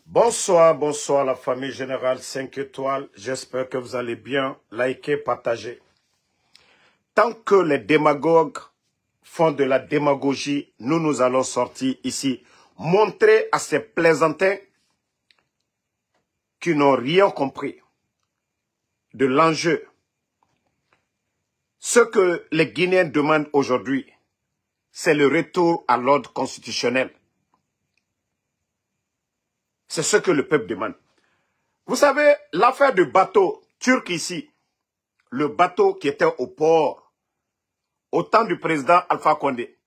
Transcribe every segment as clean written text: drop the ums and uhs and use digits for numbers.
Bonsoir, bonsoir la famille générale 5 étoiles. J'espère que vous allez bien. Likez, partagez. Tant que les démagogues font de la démagogie, nous allons sortir ici. Montrer à ces plaisantins qui n'ont rien compris de l'enjeu. Ce que les Guinéens demandent aujourd'hui, c'est le retour à l'ordre constitutionnel. C'est ce que le peuple demande. Vous savez, l'affaire du bateau turc ici, le bateau qui était au port, au temps du président Alpha Condé.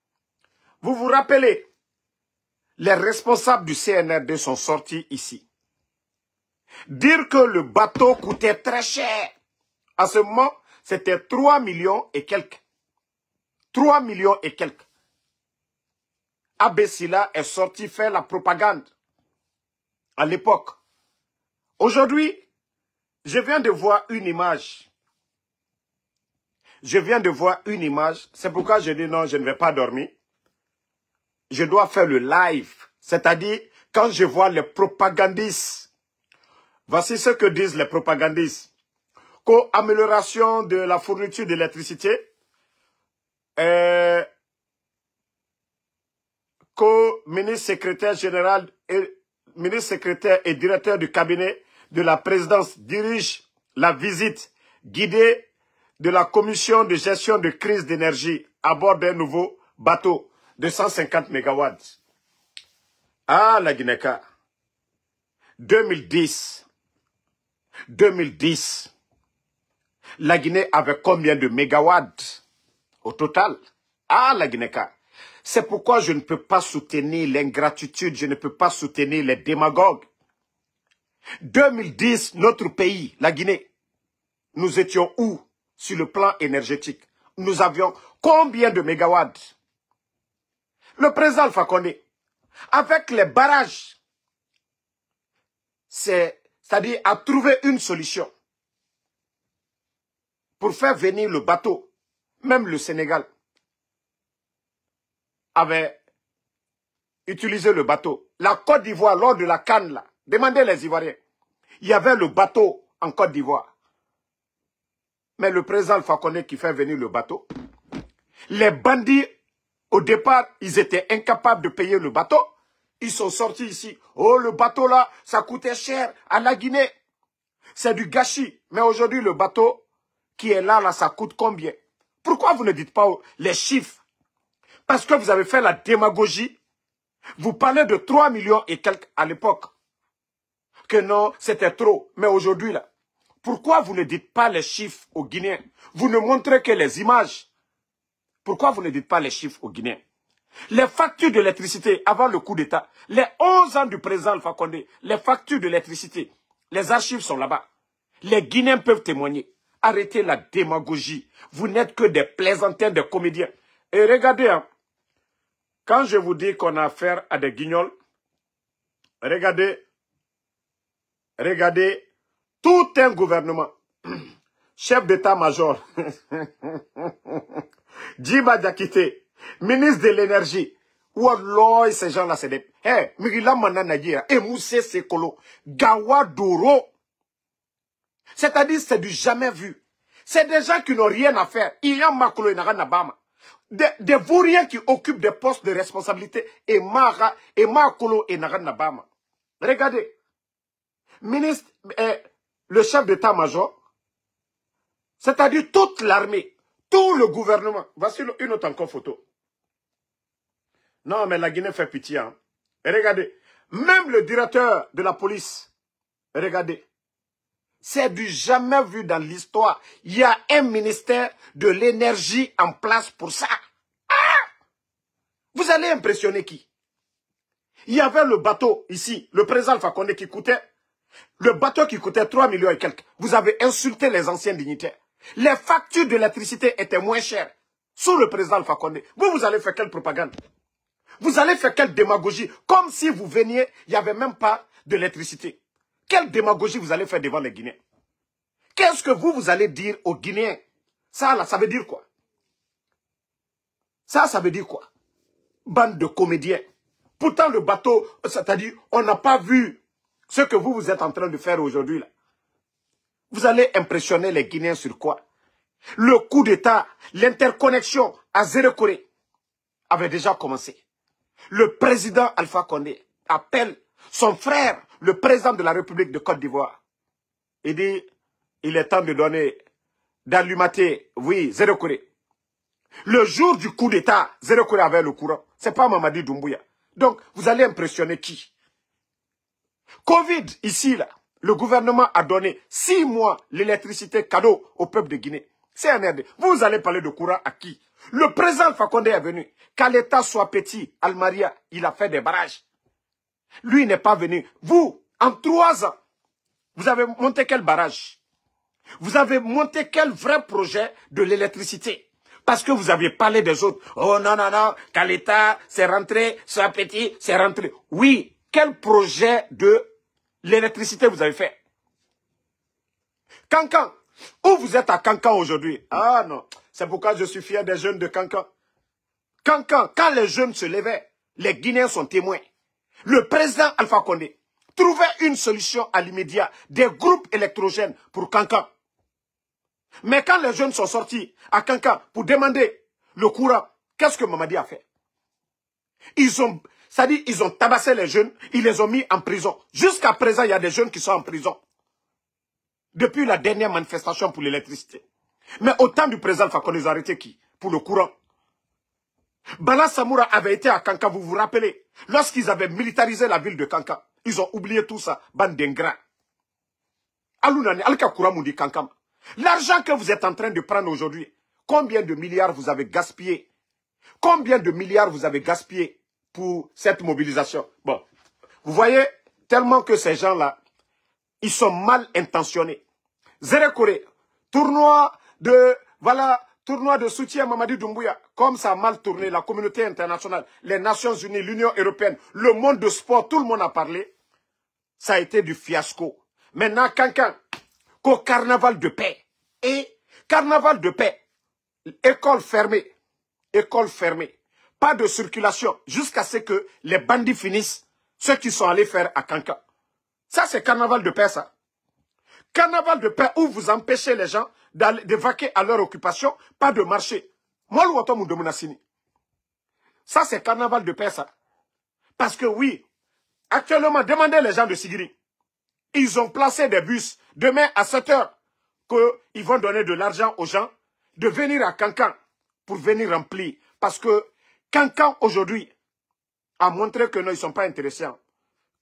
Vous vous rappelez, les responsables du CNRD sont sortis ici. Dire que le bateau coûtait très cher. À ce moment, c'était 3 millions et quelques. 3 millions et quelques. Abessila est sorti faire la propagande à l'époque. Aujourd'hui, je viens de voir une image. Je viens de voir une image. C'est pourquoi je dis non, je ne vais pas dormir. Je dois faire le live. C'est-à-dire, quand je vois les propagandistes. Voici ce que disent les propagandistes. Qu'amélioration de la fourniture d'électricité. Ministre secrétaire général et ministre secrétaire et directeur du cabinet de la présidence dirige la visite guidée de la commission de gestion de crise d'énergie à bord d'un nouveau bateau de 150 MW. Ah, la Guinée-Ca. 2010. La Guinée avait combien de mégawatts au total? Ah, la Guinée-Ca. C'est pourquoi je ne peux pas soutenir l'ingratitude, je ne peux pas soutenir les démagogues. 2010, notre pays, la Guinée, nous étions où sur le plan énergétique? Nous avions combien de mégawatts? Le président Alpha Condé, avec les barrages, c'est-à-dire à trouver une solution pour faire venir le bateau. Même le Sénégal avait utilisé le bateau. La Côte d'Ivoire, lors de la CAN, là, demandez les Ivoiriens. Il y avait le bateau en Côte d'Ivoire. Mais le président Alpha Condé qui fait venir le bateau, les bandits, au départ, ils étaient incapables de payer le bateau. Ils sont sortis ici. Oh, le bateau là, ça coûtait cher à la Guinée. C'est du gâchis. Mais aujourd'hui, le bateau qui est là, ça coûte combien? Pourquoi vous ne dites pas les chiffres? Parce que vous avez fait la démagogie. Vous parlez de 3 millions et quelques à l'époque. Que non, c'était trop. Mais aujourd'hui, là, pourquoi vous ne dites pas les chiffres aux Guinéens? Vous ne montrez que les images. Pourquoi vous ne dites pas les chiffres aux Guinéens? Les factures d'électricité avant le coup d'État, les 11 ans du président Alpha Condé, les factures d'électricité, les archives sont là-bas. Les Guinéens peuvent témoigner. Arrêtez la démagogie. Vous n'êtes que des plaisantins, des comédiens. Et regardez, hein, quand je vous dis qu'on a affaire à des guignols, regardez, tout un gouvernement, chef d'état-major, Djiba Diakité, ministre de l'énergie, Wallah, ces gens-là, c'est des... Hé, Migila Mananagira, Moussé Sekolo, Gawa Doro. C'est-à-dire, c'est du jamais vu. C'est des gens qui n'ont rien à faire. Il y a Makolo et Naranabama. Des vauriens qui occupent des postes de responsabilité et Makolo et Naranabama. Regardez. Ministre, le chef d'état-major, c'est-à-dire toute l'armée, tout le gouvernement. Voici une autre encore photo. Non, mais la Guinée fait pitié. Hein. Et regardez, même le directeur de la police, regardez, c'est du jamais vu dans l'histoire. Il y a un ministère de l'énergie en place pour ça. Ah! Vous allez impressionner qui? Il y avait le bateau ici, le président Alpha Condé qui coûtait, le bateau qui coûtait 3 millions et quelques. Vous avez insulté les anciens dignitaires. Les factures d'électricité étaient moins chères sous le président Alpha Condé. Vous allez faire quelle propagande? Vous allez faire quelle démagogie? Comme si vous veniez, il n'y avait même pas d'électricité. Quelle démagogie vous allez faire devant les Guinéens? Qu'est-ce que vous allez dire aux Guinéens? Ça, là, ça veut dire quoi? Ça veut dire quoi? Bande de comédiens. Pourtant, le bateau, c'est-à-dire, on n'a pas vu Ce que vous êtes en train de faire aujourd'hui, là. Vous allez impressionner les Guinéens sur quoi? Le coup d'État, l'interconnexion à Zéro Corée avait déjà commencé. Le président Alpha Condé appelle son frère, le président de la République de Côte d'Ivoire. Il dit, il est temps de donner, d'allumater, oui, Zéro Corée. Le jour du coup d'État, Zéro Corée avait le courant. C'est pas Mamadi Doumbouya. Donc, vous allez impressionner qui? Covid, ici, là, le gouvernement a donné 6 mois l'électricité cadeau au peuple de Guinée. CNRD. Vous allez parler de courant à qui? Le président Alpha Condé est venu. Qu'à l'État soit petit, Almaria, il a fait des barrages. Lui n'est pas venu. Vous, en 3 ans, vous avez monté quel barrage? Vous avez monté quel vrai projet de l'électricité? Parce que vous aviez parlé des autres. Oh non, non, non, qu'à l'État, c'est rentré, soit petit, c'est rentré. Oui, quel projet de l'électricité vous avez fait? Cancan. Où vous êtes à Cancan aujourd'hui? Ah non, c'est pourquoi je suis fier des jeunes de Cancan. Cancan, quand les jeunes se levaient, les Guinéens sont témoins. Le président Alpha Condé trouvait une solution à l'immédiat, des groupes électrogènes pour Cancan. Mais quand les jeunes sont sortis à Cancan pour demander le courant, qu'est-ce que Mamadi a fait? Ils ont tabassé les jeunes, ils les ont mis en prison. Jusqu'à présent, il y a des jeunes qui sont en prison. Depuis la dernière manifestation pour l'électricité. Mais au temps du président Alpha Condé, ils ont arrêté qui? Pour le courant. Bala Samoura avait été à Cancan, vous vous rappelez? Lorsqu'ils avaient militarisé la ville de Cancan, ils ont oublié tout ça, bande d'ingrats. Alounani, Alka Kouramoudi Cancan. L'argent que vous êtes en train de prendre aujourd'hui, combien de milliards vous avez gaspillé? Combien de milliards vous avez gaspillé pour cette mobilisation? Bon, vous voyez, tellement que ces gens-là, ils sont mal intentionnés. Zéro Corée, tournoi de soutien à Mamadi Doumbouya. Comme ça a mal tourné, la communauté internationale, les Nations Unies, l'Union Européenne, le monde de sport, tout le monde a parlé. Ça a été du fiasco. Maintenant, Cancan, qu'au carnaval de paix. Et carnaval de paix, école fermée. École fermée. Pas de circulation jusqu'à ce que les bandits finissent ce qu'ils sont allés faire à Cancan. Ça, c'est carnaval de paix, ça. Carnaval de paix où vous empêchez les gens de vaquer à leur occupation, pas de marcher. Ça, c'est carnaval de paix, ça. Parce que oui, actuellement, demandez les gens de Sigiri. Ils ont placé des bus demain à 7 h qu'ils vont donner de l'argent aux gens de venir à Cancan pour venir remplir. Parce que Cancan, aujourd'hui, a montré que non, ils ne sont pas intéressants.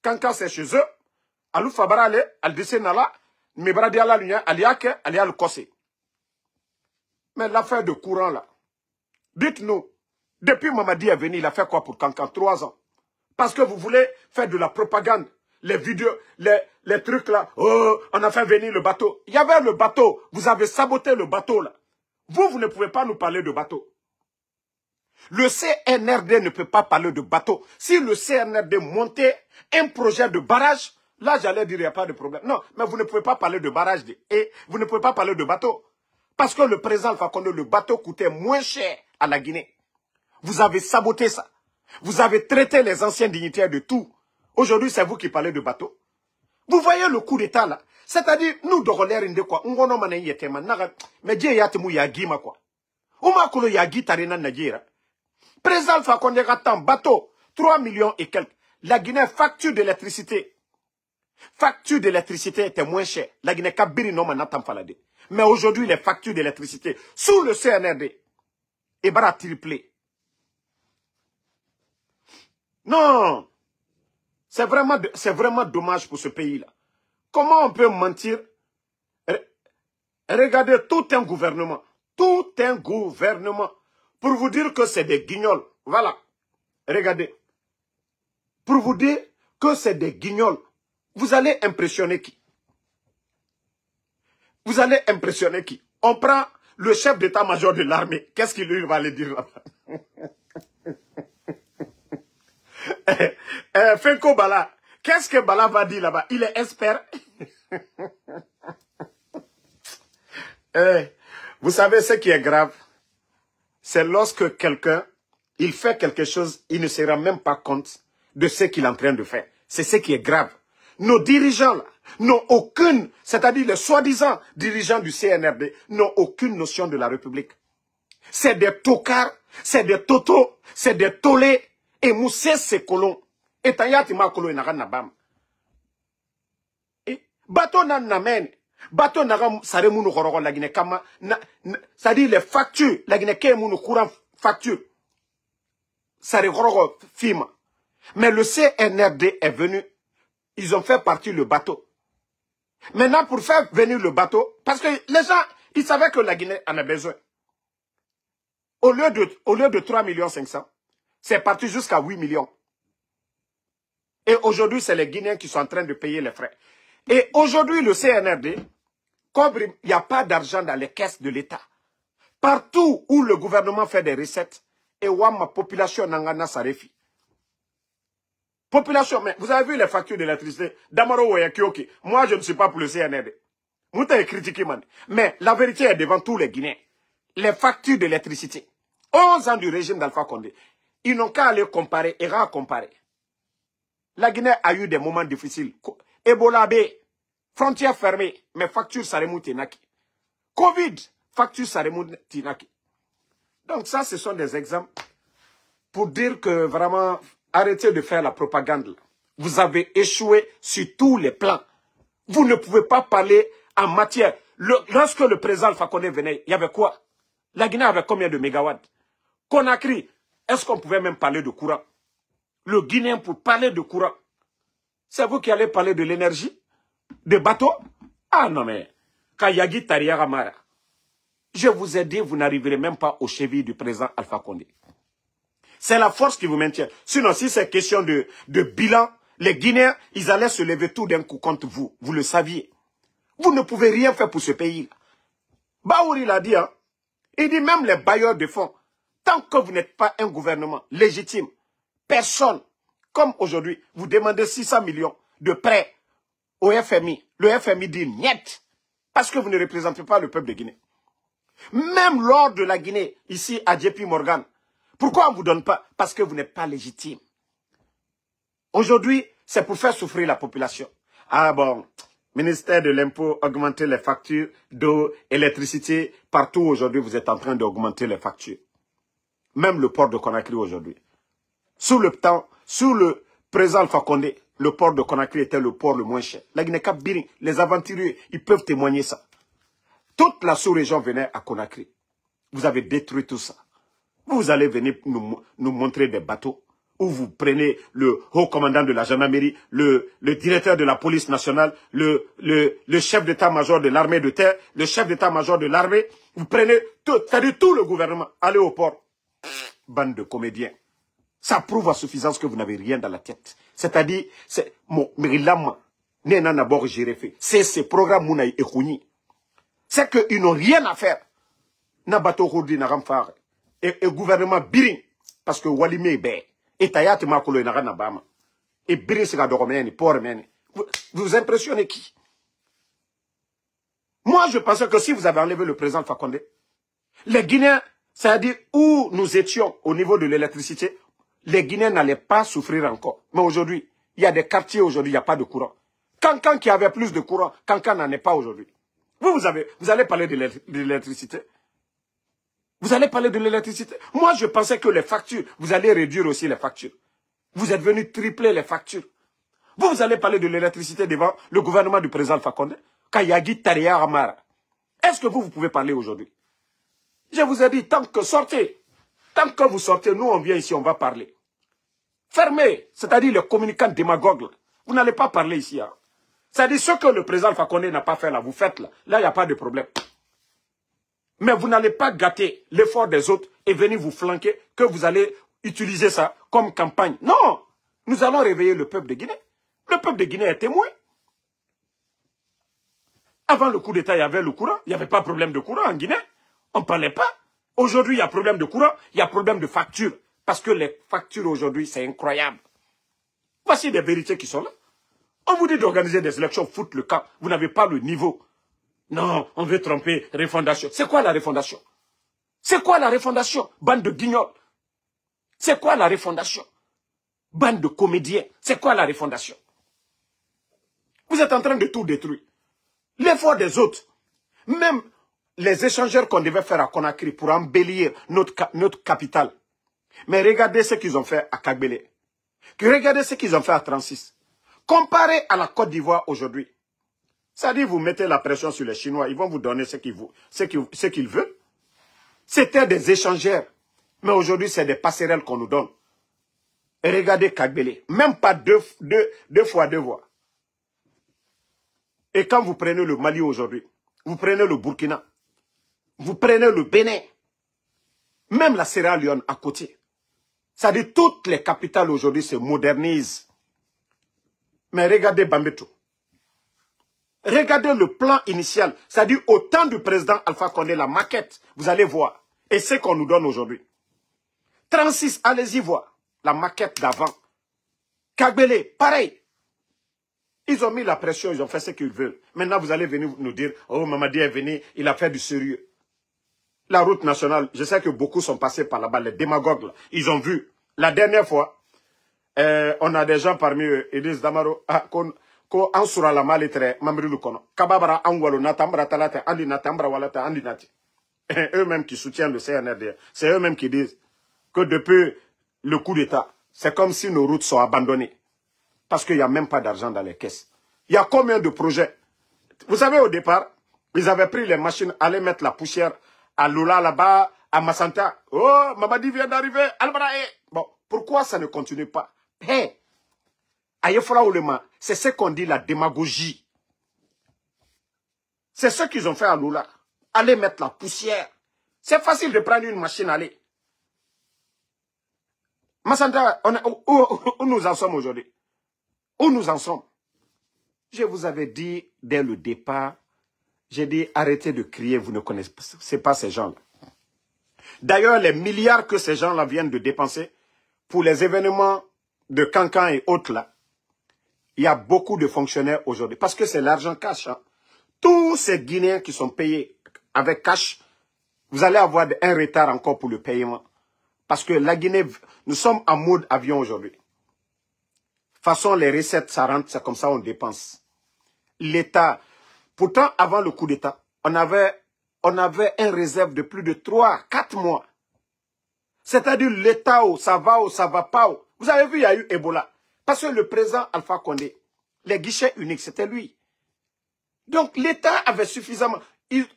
Cancan, c'est chez eux. Alou Fabarale, al Desenala, Mebradi ala Lunia, Aliake, Alial Kosé. Mais l'affaire de courant là, dites-nous, depuis Mamadi est venu, il a fait quoi pour Cancan? 3 ans. Parce que vous voulez faire de la propagande, les vidéos, les trucs là, oh, on a fait venir le bateau. Il y avait le bateau, vous avez saboté le bateau là. Vous ne pouvez pas nous parler de bateau. Le CNRD ne peut pas parler de bateau. Si le CNRD montait un projet de barrage, là j'allais dire il n'y a pas de problème. Non, mais vous ne pouvez pas parler de barrage et vous ne pouvez pas parler de bateau. Parce que le président Alpha Condé, le bateau coûtait moins cher à la Guinée. Vous avez saboté ça. Vous avez traité les anciens dignitaires de tout. Aujourd'hui, c'est vous qui parlez de bateau. Vous voyez le coup d'État là. C'est-à-dire, nous, de quoi. Mais Dieu yatemu yagima quoi. Umakolo yagi tarina Nigeria. Président Alpha Condé attend bateau. 3 millions et quelques. La Guinée, facture d'électricité. Facture d'électricité était moins chère. La Guinée, kabiri non manatam falade. Mais aujourd'hui, les factures d'électricité sous le CNRD, et bara triplé. Non, c'est vraiment dommage pour ce pays-là. Comment on peut mentir? Regardez tout un gouvernement, pour vous dire que c'est des guignols. Voilà, regardez. Pour vous dire que c'est des guignols. Vous allez impressionner qui? Vous allez impressionner qui? On prend le chef d'état-major de l'armée. Qu'est-ce qu'il lui va aller dire là-bas? Fenko Bala. Qu'est-ce que Bala va dire là-bas? Il est expert. Vous savez ce qui est grave? C'est lorsque quelqu'un, il fait quelque chose, il ne se rend même pas compte de ce qu'il est en train de faire. C'est ce qui est grave. nos dirigeants là, n'ont aucune, c'est-à-dire les soi-disant dirigeants du CNRD, n'ont aucune notion de la République. C'est des tocards, c'est des totos, c'est des tolés, et moussé ces colons. Et tayati ma kolo inaga nabam. Et bateau nan namen, bateau naga sare mounou koroko la Guinée kama, c'est-à-dire les factures, la Guinée ke mounou courant facture. Sare koroko fima. Mais le CNRD est venu, ils ont fait partir le bateau. Maintenant, pour faire venir le bateau, parce que les gens, ils savaient que la Guinée en a besoin. Au lieu de 3 500 000, c'est parti jusqu'à 8 millions. Et aujourd'hui, c'est les Guinéens qui sont en train de payer les frais. Et aujourd'hui, le CNRD, comme il n'y a pas d'argent dans les caisses de l'État, partout où le gouvernement fait des recettes, et où ma population n'engana sarefi. Population, mais vous avez vu les factures d'électricité d'Amaro Ouayakioki. Moi, je ne suis pas pour le CNRD. Vous avez critiqué, man. Mais la vérité est devant tous les Guinéens. Les factures d'électricité, 11 ans du régime d'Alpha Condé, ils n'ont qu'à aller comparer et comparer. La Guinée a eu des moments difficiles. Ebola B, frontières fermées, mais factures Saremou Tinaki. Covid, factures Saremou Tinaki. Donc ça, ce sont des exemples pour dire que vraiment, arrêtez de faire la propagande. Vous avez échoué sur tous les plans. Vous ne pouvez pas parler en matière. Lorsque le président Alpha Condé venait, il y avait quoi? La Guinée avait combien de mégawatts? Conakry, est-ce qu'on pouvait même parler de courant? Le Guinéen, pour parler de courant, c'est vous qui allez parler de l'énergie? De bateaux? Ah non mais, Kayagi Tariagamara, je vous ai dit, vous n'arriverez même pas aux chevilles du président Alpha Condé. C'est la force qui vous maintient. Sinon, si c'est question de bilan, les Guinéens, ils allaient se lever tout d'un coup contre vous. Vous le saviez. Vous ne pouvez rien faire pour ce pays. Baouri l'a dit, hein. Il dit même les bailleurs de fonds, tant que vous n'êtes pas un gouvernement légitime, personne, comme aujourd'hui, vous demandez 600 millions de prêts au FMI. Le FMI dit niet, parce que vous ne représentez pas le peuple de Guinée. Même lors de la Guinée, ici à JP Morgan, pourquoi on ne vous donne pas? Parce que vous n'êtes pas légitime. Aujourd'hui, c'est pour faire souffrir la population. Ah bon, ministère de l'impôt, augmenter les factures d'eau, électricité. Partout aujourd'hui, vous êtes en train d'augmenter les factures. Même le port de Conakry aujourd'hui. Sous le président Alpha Condé, le port de Conakry était le port le moins cher. La Guinée-Cap Biring, les aventuriers, ils peuvent témoigner ça. Toute la sous-région venait à Conakry. Vous avez détruit tout ça. Vous allez venir nous montrer des bateaux où vous prenez le haut commandant de la gendarmerie, le directeur de la police nationale, le chef d'état-major de l'armée de terre, le chef d'état-major de l'armée. Vous prenez c'est-à-dire tout le gouvernement. Allez au port. Bande de comédiens. Ça prouve à suffisance que vous n'avez rien dans la tête. C'est-à-dire, c'est ces programmes Mounaï et Kouni. C'est qu'ils n'ont rien à faire. Na bateau Roudi na ramfare. Et gouvernement Biring. Parce que Walime est bé. Et Tayate Makolo na Nabama. Et Biring c'est la dormène, pour mène. Vous impressionnez qui? Moi, je pensais que si vous avez enlevé le président Fakonde, les Guinéens, c'est-à-dire où nous étions au niveau de l'électricité, les Guinéens n'allaient pas souffrir encore. Mais aujourd'hui, il y a des quartiers aujourd'hui, il n'y a pas de courant. Cancan qui avait plus de courant, Cancan n'en est pas aujourd'hui. Vous allez parler de l'électricité. Vous allez parler de l'électricité. Moi, je pensais que les factures, vous allez réduire aussi les factures. Vous êtes venu tripler les factures. Vous allez parler de l'électricité devant le gouvernement du président Fakonde. Kayagi Taria Amara. Est-ce que vous pouvez parler aujourd'hui? Je vous ai dit, tant que sortez, tant que vous sortez, nous on vient ici, on va parler. Fermez, c'est-à-dire les communicants démagogues. Vous n'allez pas parler ici. Hein. C'est-à-dire ce que le président Fakonde n'a pas fait là, vous faites là. Là, il n'y a pas de problème. Mais vous n'allez pas gâter l'effort des autres et venir vous flanquer que vous allez utiliser ça comme campagne. Non, nous allons réveiller le peuple de Guinée. Le peuple de Guinée est témoin. Avant le coup d'État, il y avait le courant. Il n'y avait pas de problème de courant en Guinée. On ne parlait pas. Aujourd'hui, il y a problème de courant, il y a problème de facture. Parce que les factures aujourd'hui, c'est incroyable. Voici des vérités qui sont là. On vous dit d'organiser des élections, foutre le camp. Vous n'avez pas le niveau. Non, on veut tromper, refondation. C'est quoi la refondation? C'est quoi la refondation? Bande de guignols. C'est quoi la refondation? Bande de comédiens. C'est quoi la refondation? Vous êtes en train de tout détruire. L'effort des autres. Même les échangeurs qu'on devait faire à Conakry pour embellir notre capitale. Mais regardez ce qu'ils ont fait à Kagbele. Regardez ce qu'ils ont fait à 36. Comparé à la Côte d'Ivoire aujourd'hui. Ça dit, vous mettez la pression sur les Chinois, ils vont vous donner ce qu'ils veulent. C'était des échangeurs. Mais aujourd'hui, c'est des passerelles qu'on nous donne. Et regardez Kagbele. Même pas deux fois deux voies. Et quand vous prenez le Mali aujourd'hui, vous prenez le Burkina, vous prenez le Bénin, même la Sierra Leone à côté. Ça dit, toutes les capitales aujourd'hui se modernisent. Mais regardez Bambeto. Regardez le plan initial. Ça dit, au temps du président Alpha Condé, la maquette, vous allez voir. Et c'est qu'on nous donne aujourd'hui. 36, allez-y voir. La maquette d'avant. Kagbele, pareil. Ils ont mis la pression, ils ont fait ce qu'ils veulent. Maintenant, vous allez venir nous dire, oh, Mamadi est venu, il a fait du sérieux. La route nationale, je sais que beaucoup sont passés par là-bas, les démagogues, là, ils ont vu. La dernière fois, on a des gens parmi eux, ils disent, Damaro, ko an sura la malitre mamri lu kono kababara an walo natambra talata andi natambra walata andi nati. Eux-mêmes qui soutiennent le CNRD, c'est eux-mêmes qui disent que depuis le coup d'État, c'est comme si nos routes sont abandonnées. Parce qu'il n'y a même pas d'argent dans les caisses. Il y a combien de projets? Vous savez, au départ, ils avaient pris les machines, allaient mettre la poussière à Lula là-bas, à Massanta. Oh, Mamadi vient d'arriver, Albrae. Bon, pourquoi ça ne continue pas? Hey, Ayefra Oulema, c'est ce qu'on dit la démagogie. C'est ce qu'ils ont fait à Lula. Aller mettre la poussière. C'est facile de prendre une machine, aller. Massanta, où nous en sommes aujourd'hui? Où nous en sommes? Je vous avais dit dès le départ, j'ai dit arrêtez de crier, vous ne connaissez pas ces gens-là. D'ailleurs, les milliards que ces gens-là viennent de dépenser pour les événements de Cancan et autres là, il y a beaucoup de fonctionnaires aujourd'hui. Parce que c'est l'argent cash. Hein. Tous ces Guinéens qui sont payés avec cash, vous allez avoir un retard encore pour le paiement. Parce que la Guinée, nous sommes en mode avion aujourd'hui. De toute façon, les recettes, ça rentre, c'est comme ça on dépense. L'État, pourtant, avant le coup d'État, on avait un réserve de plus de 3-4 mois. C'est-à-dire l'État, ça va pas. Vous avez vu, il y a eu Ebola. Parce que le président Alpha Condé, les guichets uniques, c'était lui. Donc l'État avait suffisamment.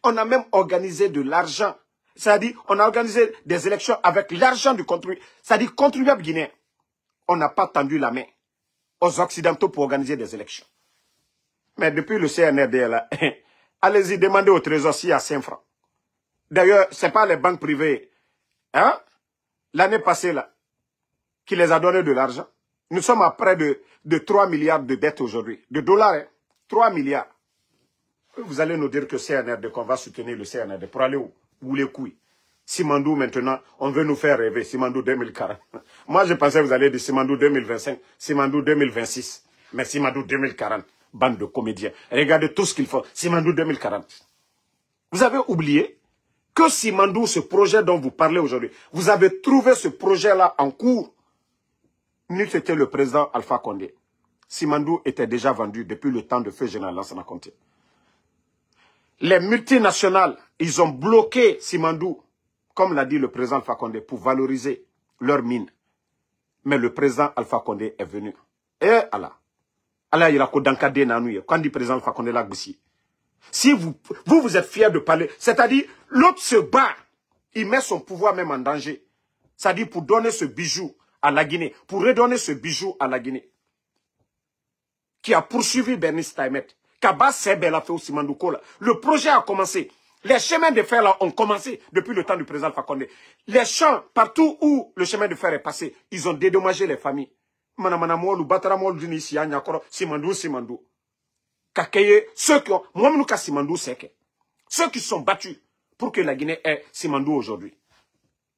On a même organisé de l'argent. C'est-à-dire, on a organisé des élections avec l'argent du contribuable. C'est-à-dire, contribuable guinéen. On n'a pas tendu la main aux Occidentaux pour organiser des élections. Mais depuis le CNRD, là, allez-y, demandez au Trésor s'il y a 5 francs. D'ailleurs, ce n'est pas les banques privées, hein, l'année passée, là, qui les a donné de l'argent. Nous sommes à près de 3 milliards de dettes aujourd'hui. De dollars, hein, 3 milliards. Vous allez nous dire que CNRD, qu'on va soutenir le CNRD. Pour aller où? Où les couilles? Simandou, maintenant, on veut nous faire rêver. Simandou 2040. Moi, je pensais que vous allez dire Simandou 2025, Simandou 2026. Mais Simandou 2040. Bande de comédiens. Regardez tout ce qu'ils font. Simandou 2040. Vous avez oublié que Simandou, ce projet dont vous parlez aujourd'hui, vous avez trouvé ce projet-là en cours. Nous, c'était le président Alpha Condé. Simandou était déjà vendu depuis le temps de feu général Lansana Conté. Les multinationales, ils ont bloqué Simandou, comme l'a dit le président Alpha Condé, pour valoriser leurs mines. Mais le président Alpha Condé est venu. Et Allah. Allah, il a kodankade nanouye. Quand dit président Alpha Condé là, si vous êtes fiers de parler, c'est-à-dire, l'autre se bat, il met son pouvoir même en danger. C'est-à-dire pour donner ce bijou à la Guinée, pour redonner ce bijou à la Guinée, qui a poursuivi Bernice Taimet. Kaba Sebela fait aussi Mandouko. Le projet a commencé. Les chemins de fer là ont commencé depuis le temps du président Alpha Condé. Les champs, partout où le chemin de fer est passé, ils ont dédommagé les familles. Manamanamolu, Bataramolu, Dunisi, Anyakoro, Simandou. Kakeye, ceux qui ont, Mouamouka Simandou Seke. Ceux qui sont battus pour que la Guinée ait Simandou aujourd'hui.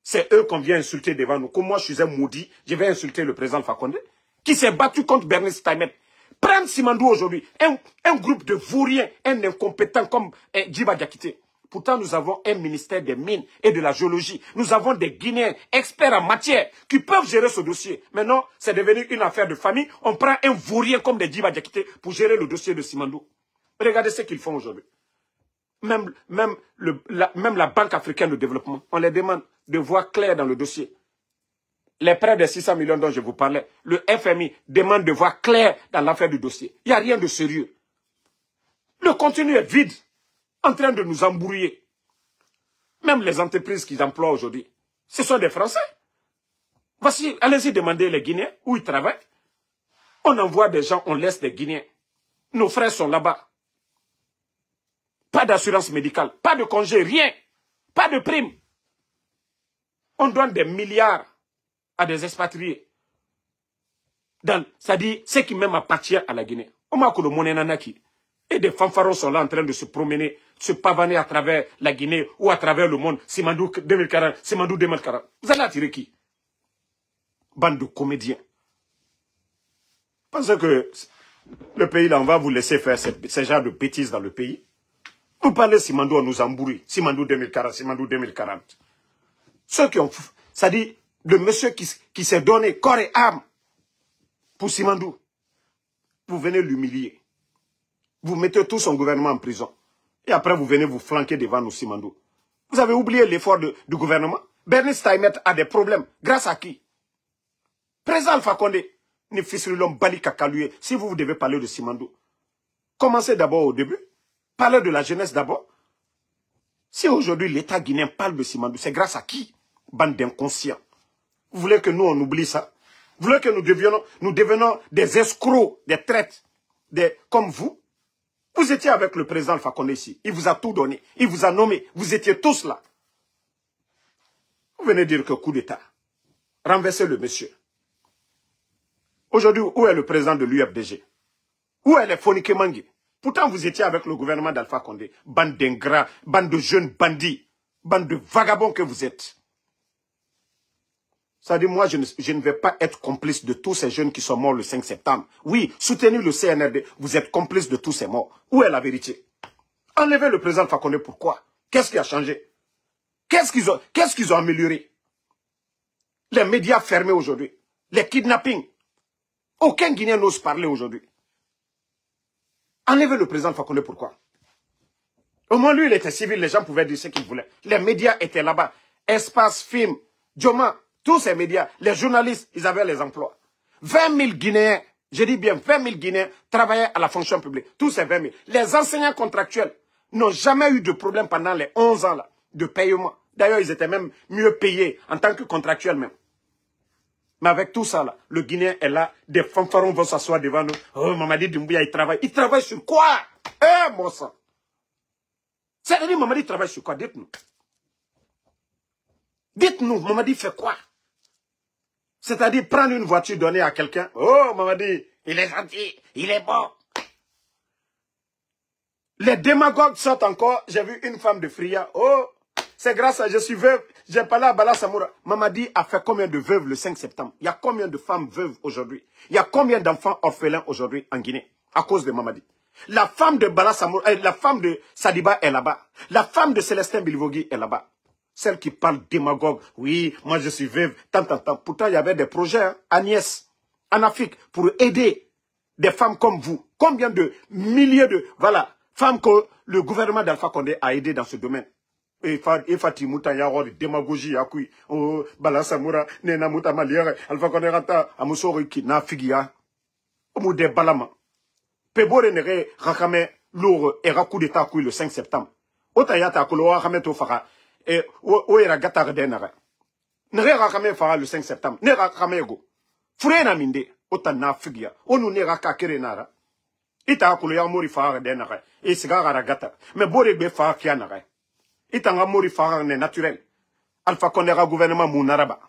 C'est eux qu'on vient insulter devant nous. Comme moi, je suis un maudit, je vais insulter le président Alpha Condé, qui s'est battu contre Bernice Taimet. Prendre Simandou aujourd'hui, un groupe de vauriens, un incompétent comme Djiba Diakité, Pourtant, nous avons un ministère des mines et de la géologie. Nous avons des Guinéens experts en matière qui peuvent gérer ce dossier. Maintenant, c'est devenu une affaire de famille. On prend un vaurien comme des Djiba Diakité pour gérer le dossier de Simandou. Regardez ce qu'ils font aujourd'hui. Même la Banque africaine de développement, on les demande de voir clair dans le dossier. Les prêts de 600 millions dont je vous parlais, le FMI demande de voir clair dans l'affaire du dossier. Il n'y a rien de sérieux. Le contenu est vide, en train de nous embrouiller. Même les entreprises qu'ils emploient aujourd'hui, ce sont des Français. Voici, allez-y demander les Guinéens où ils travaillent. On envoie des gens, on laisse des Guinéens. Nos frères sont là-bas. Pas d'assurance médicale, pas de congé, rien. Pas de prime. On donne des milliards à des expatriés. C'est-à-dire, ce qui même appartient à la Guinée. Et des fanfarons sont là en train de se promener, se pavaner à travers la Guinée ou à travers le monde. Simandou 2040, Simandou 2040. Vous allez attirer qui? Bande de comédiens. Pensez que le pays là, on va vous laisser faire ce genre de bêtises dans le pays? Vous parlez Simandou, on nous embrouille. Simandou 2040, Simandou 2040. Ceux qui ont... C'est-à-dire, le monsieur qui s'est donné corps et âme pour Simandou, vous venez l'humilier. Vous mettez tout son gouvernement en prison. Et après, vous venez vous flanquer devant nous, Simandou. Vous avez oublié l'effort du gouvernement? Bernice Taïmet a des problèmes. Grâce à qui? Président Alpha Condé. Ni fils de l'homme Bali Kakaluye. Si vous devez parler de Simandou, commencez d'abord au début. Parlez de la jeunesse d'abord. Si aujourd'hui l'État guinéen parle de Simandou, c'est grâce à qui? Bande d'inconscients. Vous voulez que nous, on oublie ça? Vous voulez que nous devenons des escrocs, des traites, comme vous? Vous étiez avec le président Alpha Condé ici. Il vous a tout donné. Il vous a nommé. Vous étiez tous là. Vous venez dire que coup d'État. Renversez le monsieur. Aujourd'hui, où est le président de l'UFDG? Où est les Fonike Mangi? Pourtant, vous étiez avec le gouvernement d'Alpha Condé. Bande d'ingrats, bande de jeunes bandits, bande de vagabonds que vous êtes. Ça dit, moi, je ne vais pas être complice de tous ces jeunes qui sont morts le 5 septembre. Oui, soutenez le CNRD, vous êtes complice de tous ces morts. Où est la vérité? Enlevez le président Alpha Condé, pourquoi? Qu'est-ce qui a changé? Qu'est-ce qu'ils ont amélioré? Les médias fermés aujourd'hui, les kidnappings. Aucun Guinéen n'ose parler aujourd'hui. Enlevez le président Alpha Condé, pourquoi? Au moins, lui, il était civil, les gens pouvaient dire ce qu'ils voulaient. Les médias étaient là-bas. Espace, Film, Djoma, tous ces médias, les journalistes, ils avaient les emplois. 20 000 Guinéens, je dis bien 20 000 Guinéens, travaillaient à la fonction publique. Tous ces 20 000. Les enseignants contractuels n'ont jamais eu de problème pendant les 11 ans là, de paiement. D'ailleurs, ils étaient même mieux payés en tant que contractuels même. Mais avec tout ça là, le Guinéen est là, des fanfarons vont s'asseoir devant nous. Oh, Mamadi Doumbouya, il travaille. Il travaille sur quoi? Eh, mon sang. C'est-à-dire, Mamadi travaille sur quoi? Dites-nous. Dites-nous, Mamadi fait quoi? C'est-à-dire prendre une voiture donnée à quelqu'un. Oh, Mamadi, il est gentil, il est bon. Les démagogues sortent encore. J'ai vu une femme de Fria. Oh, c'est grâce à je suis veuve. J'ai parlé à Bala Samoura. Mamadi a fait combien de veuves le 5 septembre? Il y a combien de femmes veuves aujourd'hui? Il y a combien d'enfants orphelins aujourd'hui en Guinée? À cause de Mamadi. La femme de Bala Samoura, la femme de Sadiba est là-bas. La femme de Célestin Bilvogui est là-bas. Celle qui parle démagogue, oui, moi je suis veuve, tant. Pourtant, il y avait des projets, hein, Agnès, en Afrique, pour aider des femmes comme vous. Combien de milliers de, voilà, femmes que le gouvernement d'Alpha Condé a aidé dans ce domaine. Et Fati Mouta Yaro, démagogie, Akui, Bala Samoura, Nena Mouta Maliere, Alpha Condé Rata, Amusori ki na Figia, Omude Balama. Pebore nere rakame lourd et rakou d'État le 5 septembre. Otayata Koloa Rameto Fara. Et où est la gata renara? Nere rakame fara le 5 septembre. Ne rakame go. Fure na minde. Ota na figia. Onu ne rakakere nara. Ita akulu ya mori fara renara. Et sigara ragata. Mais bore be fara fianara. Ita nga mori fara ne naturel. Alpha Condé ra gouvernement mounaraba.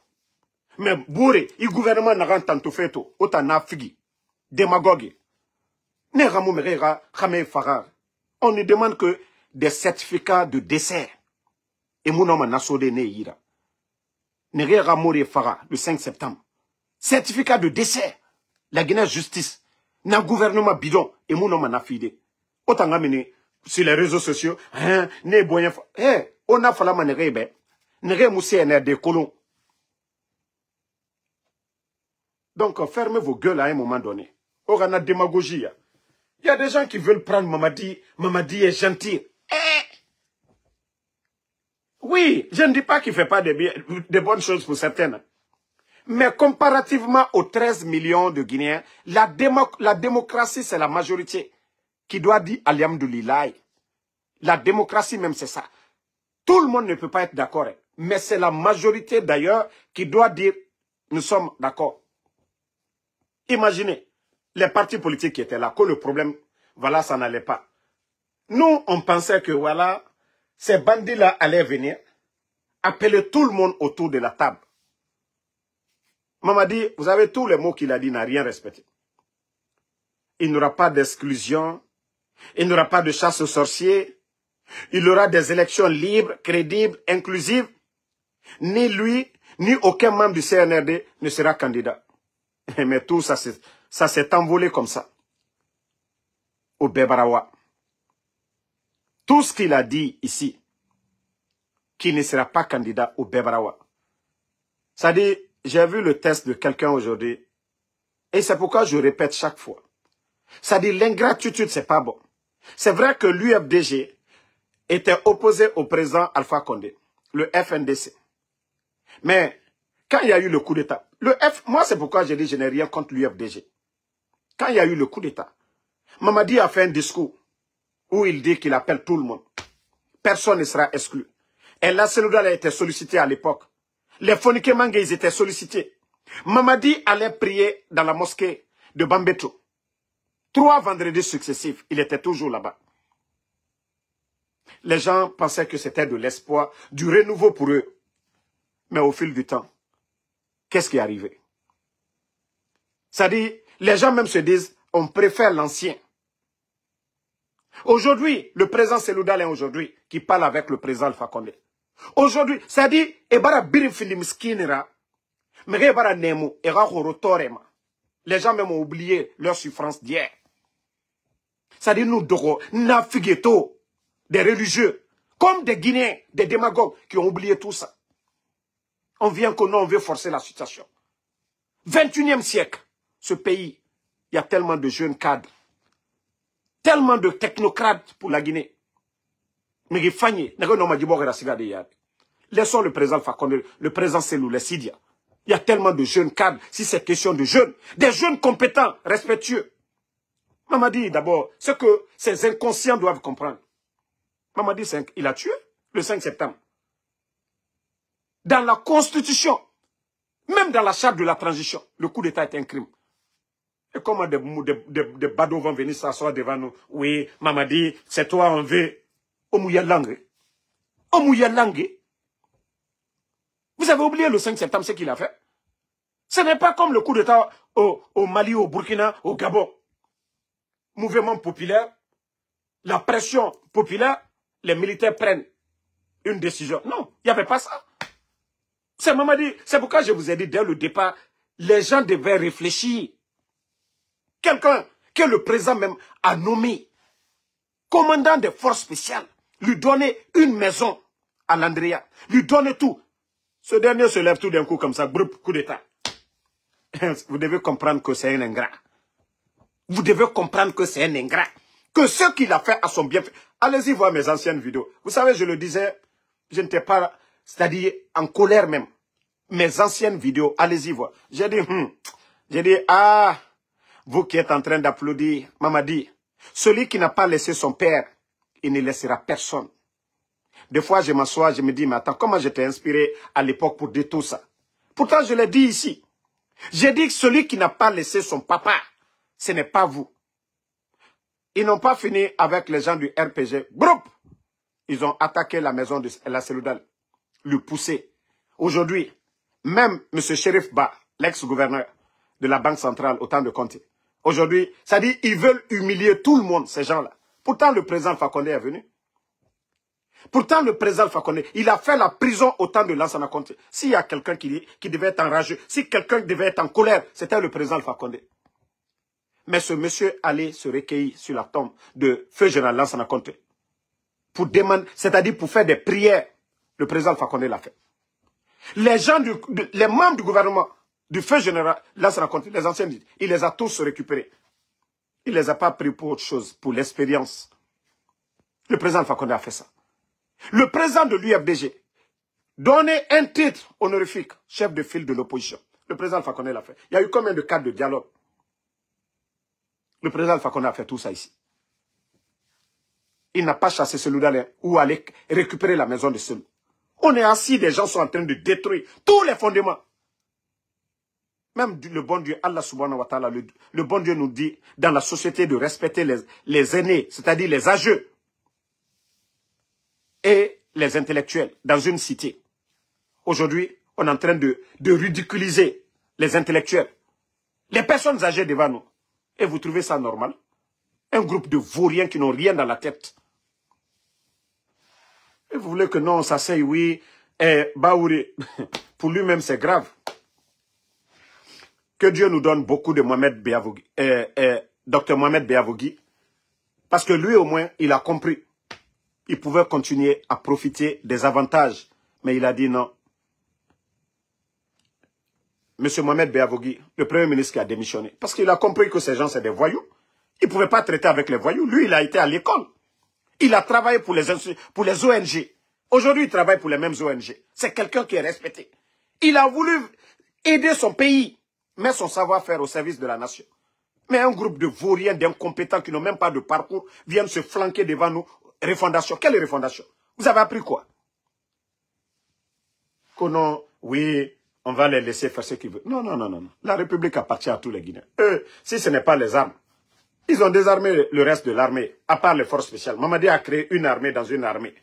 Mais bore, i gouvernement na tanto feto. Ota na figi. Démagogue. Ne ramu merera rame fara. On ne demande que des certificats de décès. Et mon homme n'a sauvé ne ira. Ne réra mourir fara le 5 septembre. Certificat de décès. La Guinée justice. N'a gouvernement bidon. Et mon homme n'a fidé. Autant amener sur les réseaux sociaux. Hein, on a fallu manéré, des colons. Donc, fermez vos gueules à un moment donné. On a démagogie. Il y a des gens qui veulent prendre Mamadi. Mamadi est gentil. Oui, je ne dis pas qu'il ne fait pas de bonnes choses pour certaines. Mais comparativement aux 13 millions de Guinéens, la démocratie, c'est la majorité qui doit dire Alhamdoulilah. La démocratie même, c'est ça. Tout le monde ne peut pas être d'accord. Mais c'est la majorité d'ailleurs qui doit dire nous sommes d'accord. Imaginez les partis politiques qui étaient là, que le problème, voilà, ça n'allait pas. Nous, on pensait que voilà, ces bandits-là allaient venir, appeler tout le monde autour de la table. Mamadi, vous avez tous les mots qu'il a dit, n'a rien respecté. Il n'y aura pas d'exclusion, il n'y aura pas de chasse aux sorciers, il y aura des élections libres, crédibles, inclusives. Ni lui, ni aucun membre du CNRD ne sera candidat. Mais tout ça s'est envolé comme ça. Au Bébarawa. Tout ce qu'il a dit ici, qu'il ne sera pas candidat au Bébarawa. Ça dit, j'ai vu le test de quelqu'un aujourd'hui, et c'est pourquoi je répète chaque fois. Ça dit, l'ingratitude, c'est pas bon. C'est vrai que l'UFDG était opposé au président Alpha Condé, le FNDC. Mais quand il y a eu le coup d'État, moi c'est pourquoi j'ai dit je n'ai rien contre l'UFDG. Quand il y a eu le coup d'État, Mamadi a fait un discours où il dit qu'il appelle tout le monde. Personne ne sera exclu. Et la Séloudal a été sollicité à l'époque. Les Fonike Mangé, ils étaient sollicités. Mamadi allait prier dans la mosquée de Bambeto. 3 vendredis successifs, il était toujours là-bas. Les gens pensaient que c'était de l'espoir, du renouveau pour eux. Mais au fil du temps, qu'est-ce qui est arrivé? Ça dit, les gens même se disent, on préfère l'ancien. Aujourd'hui, le président Seloudal est aujourd'hui qui parle avec le président Alpha Condé. Aujourd'hui, ça dit, ebara birifili miskinira, mais ebara nemu, era horotorema. Les gens même ont oublié leur souffrance d'hier. Ça dit, nous doro, nafigueto, des religieux, comme des Guinéens, des démagogues qui ont oublié tout ça. On vient que nous, on veut forcer la situation. 21e siècle, ce pays, il y a tellement de jeunes cadres, tellement de technocrates pour la Guinée. Mais laissons le président Fakonde, le président Selou, les Sidia. Il y a tellement de jeunes cadres, si c'est question de jeunes, des jeunes compétents, respectueux. Mamadi, d'abord, ce que ces inconscients doivent comprendre. Mamadi, il a tué le 5 septembre. Dans la Constitution, même dans la charte de la transition, le coup d'État est un crime. Et comment des badauds vont venir s'asseoir devant nous? Oui, Mamadi, c'est toi, on veut. Omouyalangue. Omouyalangue. Vous avez oublié le 5 septembre, ce qu'il a fait? Ce n'est pas comme le coup d'État au Mali, au Burkina, au Gabon. Mouvement populaire, la pression populaire, les militaires prennent une décision. Non, il n'y avait pas ça. C'est Mamadi. C'est pourquoi je vous ai dit dès le départ, les gens devaient réfléchir. Quelqu'un que le président même a nommé commandant des forces spéciales, lui donner une maison à l'Andrea, lui donner tout. Ce dernier se lève tout d'un coup comme ça, coup d'État. Vous devez comprendre que c'est un ingrat. Vous devez comprendre que c'est un ingrat. Que ce qu'il a fait à son bienfait. Allez-y voir mes anciennes vidéos. Vous savez, je le disais, je n'étais pas, c'est-à-dire en colère même. Mes anciennes vidéos, allez-y voir. J'ai dit, ah, vous qui êtes en train d'applaudir, Mamadi, celui qui n'a pas laissé son père, il ne laissera personne. Des fois, je m'assois, je me dis, mais attends, comment j'étais inspiré à l'époque pour dire tout ça? Pourtant, je l'ai dit ici. J'ai dit que celui qui n'a pas laissé son papa, ce n'est pas vous. Ils n'ont pas fini avec les gens du RPG. Groupe. Ils ont attaqué la maison de la Seloudal, le pousser. Aujourd'hui, même M. Shérif Ba, l'ex-gouverneur de la Banque centrale au temps de Conté, aujourd'hui, ça dit ils veulent humilier tout le monde, ces gens-là. Pourtant, le président Fakonde est venu. Pourtant, le président Fakonde, il a fait la prison au temps de Lansana Conté. S'il y a quelqu'un qui devait être enragé, si quelqu'un devait être en colère, c'était le président Fakonde. Mais ce monsieur allait se recueillir sur la tombe de Feu Général Lansana Conté. pour demander, c'est-à-dire pour faire des prières. Le président Alpha Condé l'a fait. Les gens, les membres du gouvernement, du feu général, là se rencontrent, les anciens, il les a tous récupérés. Il ne les a pas pris pour autre chose, pour l'expérience. Le président Alpha Condé a fait ça. Le président de l'UFDG, donner un titre honorifique, chef de file de l'opposition. Le président Alpha Condé l'a fait. Il y a eu combien de cadres de dialogue? Le président Alpha Condé a fait tout ça ici. Il n'a pas chassé Selou Dalein ou aller récupérer la maison de Selou. On est assis, des gens sont en train de détruire tous les fondements. Même le bon Dieu, Allah subhanahu wa ta'ala, le bon Dieu nous dit dans la société de respecter les aînés, c'est-à-dire les âgeux et les intellectuels dans une cité. Aujourd'hui, on est en train de ridiculiser les intellectuels, les personnes âgées devant nous. Et vous trouvez ça normal? Un groupe de vauriens qui n'ont rien dans la tête. Et vous voulez que non, ça c'est oui, Baouri, pour lui-même c'est grave. Que Dieu nous donne beaucoup de Mohamed Beavogui, Dr Mohamed Beavogui, parce que lui au moins, il a compris. Il pouvait continuer à profiter des avantages, mais il a dit non. Monsieur Mohamed Beavogui, le premier ministre qui a démissionné, parce qu'il a compris que ces gens c'est des voyous. Il ne pouvait pas traiter avec les voyous. Lui, il a été à l'école. Il a travaillé pour les ONG. Aujourd'hui, il travaille pour les mêmes ONG. C'est quelqu'un qui est respecté. Il a voulu aider son pays, mettre son savoir-faire au service de la nation. Mais un groupe de vauriens, d'incompétents qui n'ont même pas de parcours viennent se flanquer devant nous. Refondation. Quelle refondation? Vous avez appris quoi? Que non, oui, on va les laisser faire ce qu'ils veulent. Non, non, non, non. La République appartient à tous les Guinéens. Eux, si ce n'est pas les armes, ils ont désarmé le reste de l'armée, à part les forces spéciales. Mamadi a créé une armée dans une armée.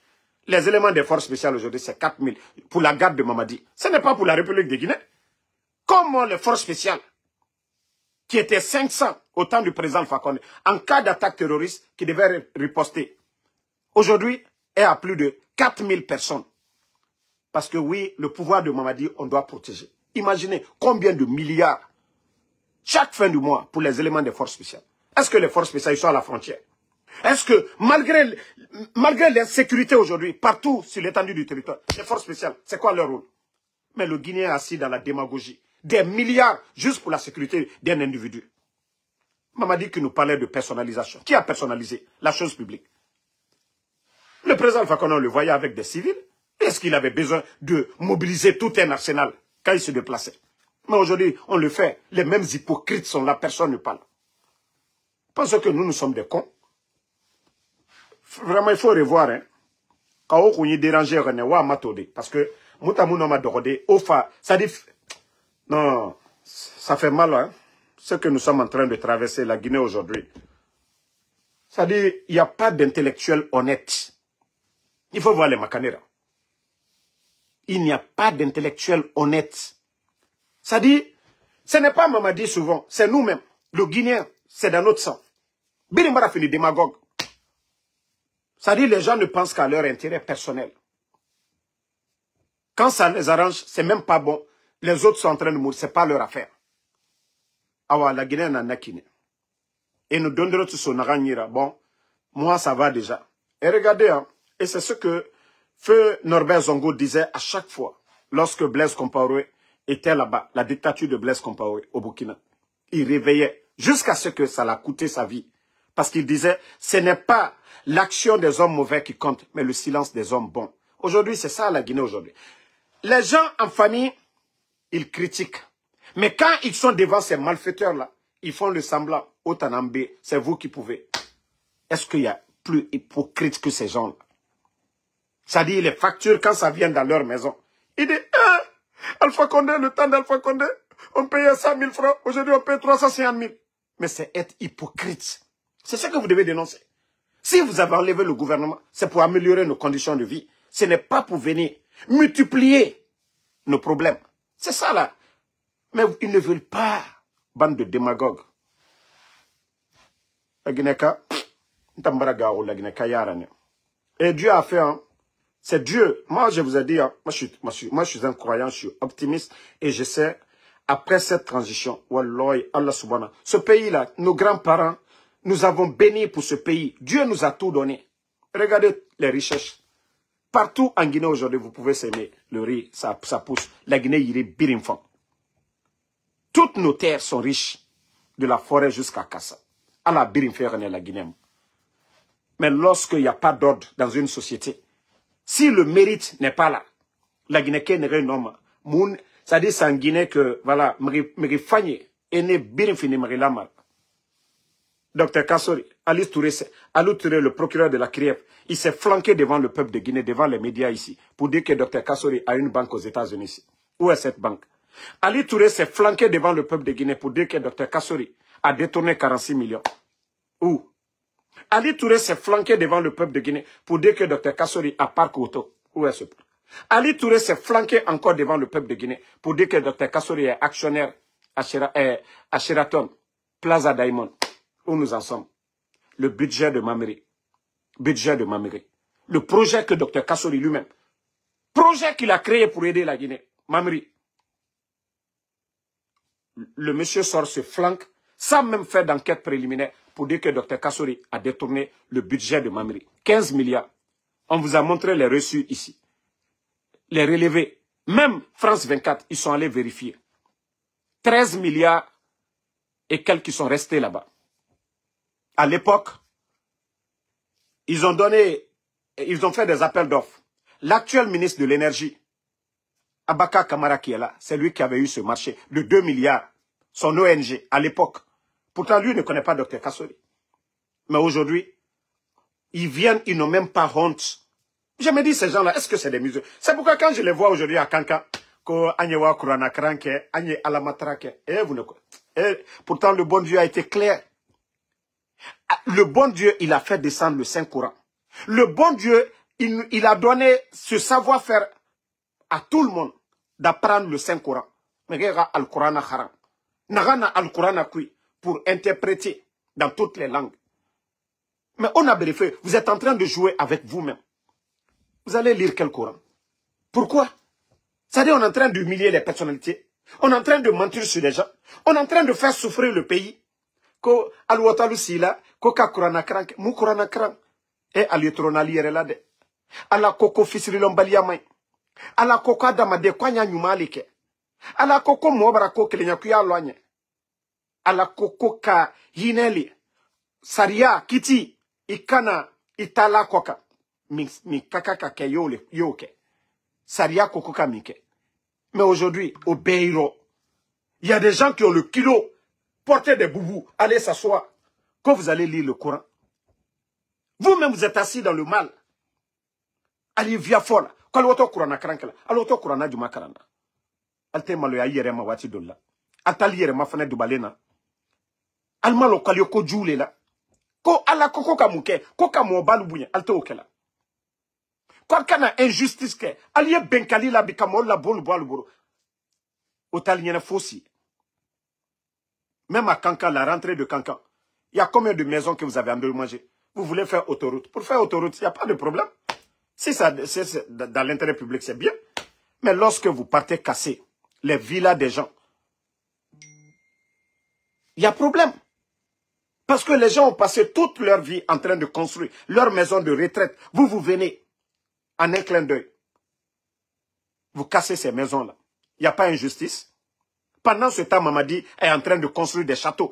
Les éléments des forces spéciales aujourd'hui, c'est 4000 pour la garde de Mamadi. Ce n'est pas pour la République de Guinée. Comment les forces spéciales, qui étaient 500 au temps du président Alpha Condé, en cas d'attaque terroriste, qui devaient riposter, aujourd'hui, est à plus de 4000 personnes. Parce que oui, le pouvoir de Mamadi, on doit protéger. Imaginez combien de milliards, chaque fin du mois, pour les éléments des forces spéciales. Est-ce que les forces spéciales sont à la frontière? Est-ce que, malgré l'insécurité aujourd'hui, partout sur l'étendue du territoire, les forces spéciales, c'est quoi leur rôle? Mais le Guinéen est assis dans la démagogie. Des milliards juste pour la sécurité d'un individu. Mamadi qui nous parlait de personnalisation. Qui a personnalisé la chose publique? Le président Alpha Condé, on le voyait avec des civils. Est-ce qu'il avait besoin de mobiliser tout un arsenal quand il se déplaçait? Mais aujourd'hui, on le fait. Les mêmes hypocrites sont là, personne ne parle. Parce que nous sommes des cons. Vraiment, il faut revoir. Hein. Quand on est dérangé, parce que ça dit... Non, ça fait mal. Hein. Ce que nous sommes en train de traverser, la Guinée aujourd'hui. Ça dit, il n'y a pas d'intellectuel honnête. Il faut voir les Macanera. Il n'y a pas d'intellectuel honnête. Ça dit, ce n'est pas Mamadi souvent, c'est nous-mêmes. Le Guinéen, c'est dans notre sang. Bilimbara finit démagogue. Ça dit, les gens ne pensent qu'à leur intérêt personnel. Quand ça les arrange, c'est même pas bon. Les autres sont en train de mourir, c'est pas leur affaire. Awa, la Guinée n'en a qu'une. Et nous donnerons tout son aranyira. Bon, moi ça va déjà. Et regardez, hein, et c'est ce que Feu Norbert Zongo disait à chaque fois, lorsque Blaise Compaoré était là-bas, la dictature de Blaise Compaoré au Burkina. Il réveillait jusqu'à ce que ça l'a coûté sa vie. Parce qu'il disait, ce n'est pas l'action des hommes mauvais qui compte, mais le silence des hommes bons. Aujourd'hui, c'est ça la Guinée aujourd'hui. Les gens en famille, ils critiquent. Mais quand ils sont devant ces malfaiteurs-là, ils font le semblant. Au Tanambé, c'est vous qui pouvez. Est-ce qu'il y a plus hypocrite que ces gens-là? C'est-à-dire les factures quand ça vient dans leur maison. Il dit, Alpha Condé, le temps d'Alpha Condé, on payait 100 000 francs, aujourd'hui on paye 350 000. Mais c'est être hypocrite. C'est ce que vous devez dénoncer. Si vous avez enlevé le gouvernement, c'est pour améliorer nos conditions de vie. Ce n'est pas pour venir multiplier nos problèmes. C'est ça là. Mais ils ne veulent pas. Bande de démagogues. La Guinée-Ka, et Dieu a fait, hein, c'est Dieu. Moi, je vous ai dit, hein, moi, je suis un croyant, je suis optimiste et je sais, après cette transition, Wallahi, Allah subhanahu, ce pays-là, nos grands-parents, nous avons béni pour ce pays. Dieu nous a tout donné. Regardez les richesses. Partout en Guinée aujourd'hui, vous pouvez s'aimer le riz, ça pousse. La Guinée, il est birinfant. Toutes nos terres sont riches, de la forêt jusqu'à Kassa. À la birinfère, la Guinée. Mais lorsqu'il n'y a pas d'ordre dans une société, si le mérite n'est pas là, la Guinée n'est un homme. C'est-à-dire c'est en Guinée que, voilà, Mérifanye est né birinfini Mérilamal. Docteur Kassori, Ali Touré, le procureur de la CRIEF, il s'est flanqué devant le peuple de Guinée, devant les médias ici, pour dire que Docteur Kassori a une banque aux États-Unis. Où est cette banque? Ali Touré s'est flanqué devant le peuple de Guinée pour dire que Docteur Kassori a détourné 46 millions. Où? Ali Touré s'est flanqué devant le peuple de Guinée pour dire que Docteur Kassori a parc auto. Où est ce peuple? Ali Touré s'est flanqué encore devant le peuple de Guinée pour dire que Docteur Kassori est actionnaire à Sheraton, Plaza Diamond. Où nous en sommes? Le budget de Mamiri. Budget de Mamiri. Le projet que Dr Kassori lui-même, projet qu'il a créé pour aider la Guinée, Mamiri. Le monsieur sort ce flanque sans même faire d'enquête préliminaire pour dire que Dr Kassori a détourné le budget de Mamiri. 15 milliards. On vous a montré les reçus ici. Les relevés. Même France 24, ils sont allés vérifier. 13 milliards et quelques qui sont restés là-bas. À l'époque, ils ont fait des appels d'offres. L'actuel ministre de l'énergie, Abaka Kamara qui est là, c'est lui qui avait eu ce marché de 2 milliards, son ONG à l'époque. Pourtant, lui ne connaît pas Dr Kassori. Mais aujourd'hui, ils viennent, ils n'ont même pas honte. Je me dis, ces gens-là, est-ce que c'est des musulmans? C'est pourquoi quand je les vois aujourd'hui à Kanka, pourtant le bon Dieu a été clair. Le bon Dieu, il a fait descendre le Saint-Coran. Le bon Dieu, il a donné ce savoir-faire à tout le monde d'apprendre le Saint-Coran. Mais regarde Al-Coran haram. Nagana Al-Coran pour interpréter dans toutes les langues. Mais on a vérifié, vous êtes en train de jouer avec vous-même. Vous allez lire quel Coran? Pourquoi? C'est-à-dire on est en train d'humilier les personnalités. On est en train de mentir sur les gens. On est en train de faire souffrir le pays. Ko alwatalu sila ko ka kurana krank mu kurana kran e alitronali yere la de ala koko fisiri lombalia mai ala koko adama de kwanya nyumali ke ala koko mobara ko kelenya kuya loanye ala koko ka hineli saria kiti ikana itala koka mi kaka ke yole yoke saria koko ka mike. Mais aujourd'hui au Beiro, il y a des gens qui ont le kilo. Portez des boubous, allez s'asseoir. Quand vous allez lire le Coran, vous-même vous êtes assis dans le mal. Allez via folle. Quand l'auto Coran a craqué, l'auto Coran a du macarana. Alte malo ya yere ma wati dolla. Atali yere ma fane du balena. Alma lo kalio ko jule la. Ko ala koko kamuke, ko kamo balu bunye, alte okela. Quand kana injustice ke, aliye benkali la bikamo la bolu balu boro. Otali nyene fossi. Même à Kankan, la rentrée de Kankan, il y a combien de maisons que vous avez endommagées? Vous voulez faire autoroute. Pour faire autoroute, il n'y a pas de problème. Si ça, c'est dans l'intérêt public, c'est bien. Mais lorsque vous partez casser les villas des gens, il y a problème. Parce que les gens ont passé toute leur vie en train de construire leur maison de retraite. Vous venez en un clin d'œil. Vous cassez ces maisons-là. Il n'y a pas injustice. Pendant ce temps, Mamadi est en train de construire des châteaux.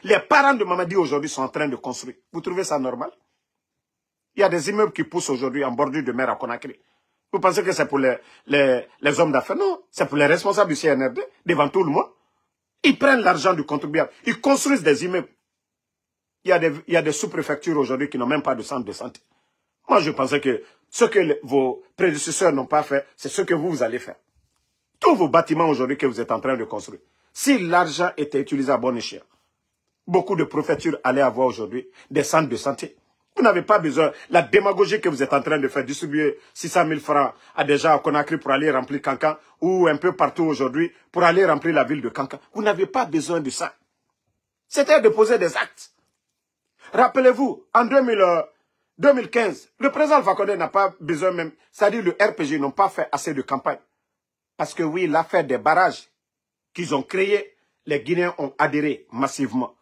Les parents de Mamadi aujourd'hui sont en train de construire. Vous trouvez ça normal? Il y a des immeubles qui poussent aujourd'hui en bordure de mer à Conakry. Vous pensez que c'est pour les hommes d'affaires? Non, c'est pour les responsables du CNRD, devant tout le monde. Ils prennent l'argent du contribuable. Ils construisent des immeubles. Il y a des sous-préfectures aujourd'hui qui n'ont même pas de centre de santé. Moi, je pensais que ce que vos prédécesseurs n'ont pas fait, c'est ce que vous allez faire. Tous vos bâtiments aujourd'hui que vous êtes en train de construire, si l'argent était utilisé à bon escient, beaucoup de préfectures allaient avoir aujourd'hui des centres de santé. Vous n'avez pas besoin, la démagogie que vous êtes en train de faire, distribuer 600 000 francs à des gens à Conakry pour aller remplir Kankan, ou un peu partout aujourd'hui pour aller remplir la ville de Kankan. Vous n'avez pas besoin de ça. C'était de poser des actes. Rappelez-vous, en 2015, le président Alpha Condé n'a pas besoin même, c'est-à-dire le RPG n'ont pas fait assez de campagne. Parce que oui, l'affaire des barrages qu'ils ont créés, les Guinéens ont adhéré massivement.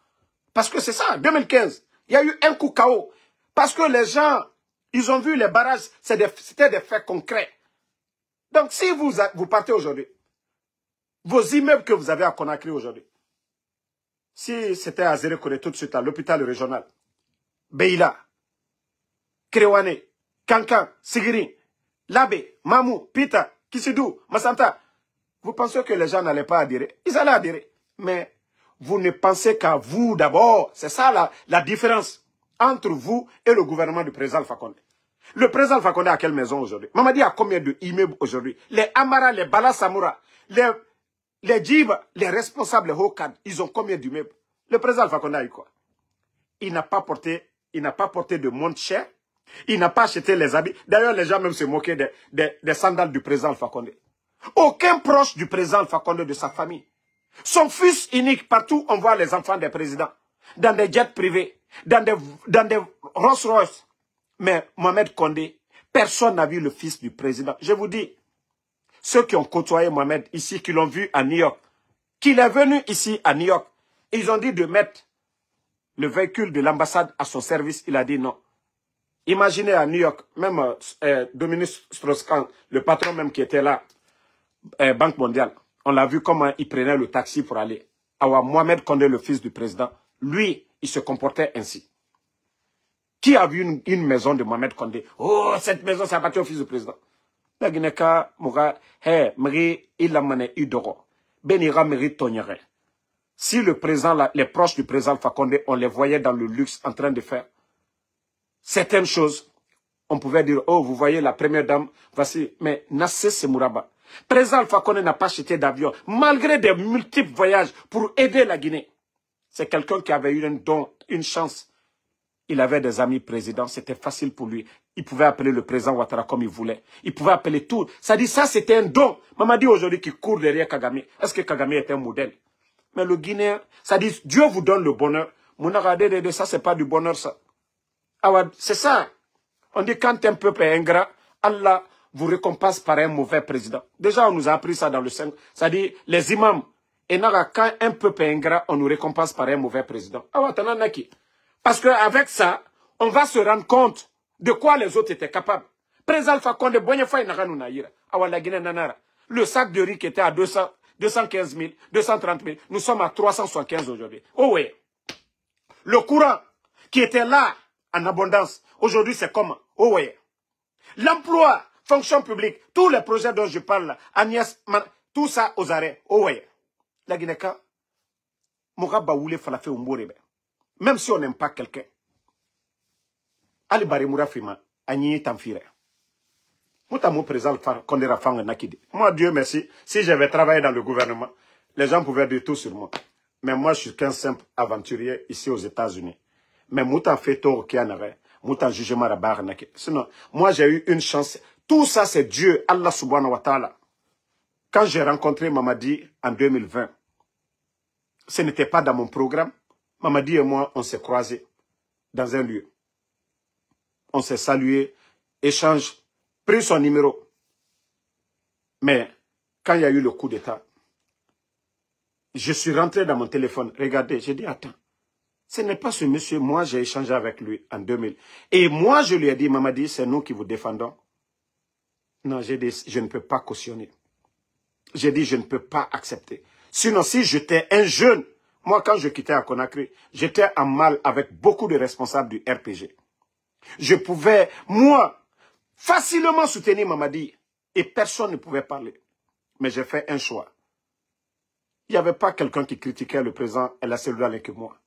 Parce que c'est ça, 2015, il y a eu un coup KO. Parce que les gens Ils ont vu les barrages, c'était des faits concrets. Donc, si vous partez aujourd'hui, vos immeubles que vous avez à Conakry aujourd'hui, si c'était à Zérekone tout de suite à l'hôpital régional, Beila, Krewane, Kankan, Sigiri, Labé, Mamou, Pita, Kisidou, Massanta, vous pensez que les gens n'allaient pas adhérer? Ils allaient adhérer. Mais vous ne pensez qu'à vous d'abord. C'est ça la différence entre vous et le gouvernement du président Alpha Condé. Le président Alpha Condé a quelle maison aujourd'hui? Mamadi a combien d'immeubles aujourd'hui? Les Amara, les Bala Samoura, les Djib, les responsables, les Hokad, ils ont combien d'immeubles? Le président Alpha Condé a eu quoi? Il n'a pas porté de montre cher. Il n'a pas acheté les habits. D'ailleurs, les gens même se moquaient des sandales du président Alpha Condé. Aucun proche du président Alpha Condé, de sa famille. Son fils unique, partout on voit les enfants des présidents. Dans des jets privés, dans des Rolls-Royce. Mais Mohamed Condé, personne n'a vu le fils du président. Je vous dis, ceux qui ont côtoyé Mohamed ici, qui l'ont vu à New York, qu'il est venu ici à New York, ils ont dit de mettre le véhicule de l'ambassade à son service. Il a dit non. Imaginez à New York, même Dominique Strauss-Kahn, le patron même qui était là, Banque mondiale, on l'a vu comment il prenait le taxi pour aller. Awa Mohamed Condé, le fils du président, lui, il se comportait ainsi. Qui a vu une maison de Mohamed Condé? Oh, cette maison, ça appartient au fils du président. La Guinée-Ka, Moura, il a mené Udoro. Benira mérite Tonyere. Si le président, les proches du président Alpha Condé, on les voyait dans le luxe en train de faire certaines choses, on pouvait dire, oh, vous voyez la première dame, voici, mais Nassé Semouraba. Président Alpha Condé n'a pas acheté d'avion, malgré des multiples voyages pour aider la Guinée. C'est quelqu'un qui avait eu un don, une chance. Il avait des amis présidents, c'était facile pour lui. Il pouvait appeler le président Ouattara comme il voulait. Il pouvait appeler tout. Ça dit, ça c'était un don. Maman dit aujourd'hui qu'il court derrière Kagame. Est-ce que Kagame est un modèle? Mais le Guinéen, ça dit, Dieu vous donne le bonheur. Ça, c'est pas du bonheur, ça. C'est ça. On dit, quand un peuple est ingrat, Allah vous récompense par un mauvais président. Déjà, on nous a appris ça dans le 5. Ça dit, les imams, et quand un peuple est ingrat, on nous récompense par un mauvais président. Parce qu'avec ça, on va se rendre compte de quoi les autres étaient capables. Président Alpha Condé, le sac de riz qui était à 215 000, 230 000, nous sommes à 375 aujourd'hui. Oh oui. Le courant qui était là en abondance, aujourd'hui c'est comment? Oh oui. L'emploi, fonction publique, tous les projets dont je parle, Agnès, tout ça aux arrêts. Oh oui. La Guinée-Ka, même si on n'aime pas quelqu'un, Ali Barimoura Fima, Agni Tamfire. Moi, Dieu merci, si j'avais travaillé dans le gouvernement, les gens pouvaient dire tout sur moi. Mais moi, je suis qu'un simple aventurier ici aux États-Unis. Mais Moutan fait tort qui en avait. Moutan jugement la barre. Sinon, moi, j'ai eu une chance. Tout ça, c'est Dieu, Allah subhanahu wa ta'ala. Quand j'ai rencontré Mamadi en 2020, ce n'était pas dans mon programme. Mamadi et moi, on s'est croisés dans un lieu. On s'est salué, échange, pris son numéro. Mais quand il y a eu le coup d'État, je suis rentré dans mon téléphone. Regardez, j'ai dit, attends, ce n'est pas ce monsieur. Moi, j'ai échangé avec lui en 2000. Et moi, je lui ai dit, Mamadi, c'est nous qui vous défendons. Non, j'ai dit, je ne peux pas cautionner. J'ai dit, je ne peux pas accepter. Sinon, si j'étais un jeune, moi, quand je quittais à Conakry, j'étais en mal avec beaucoup de responsables du RPG. Je pouvais, moi, facilement soutenir Mamadi et personne ne pouvait parler. Mais j'ai fait un choix. Il n'y avait pas quelqu'un qui critiquait le président et la cellule que moi.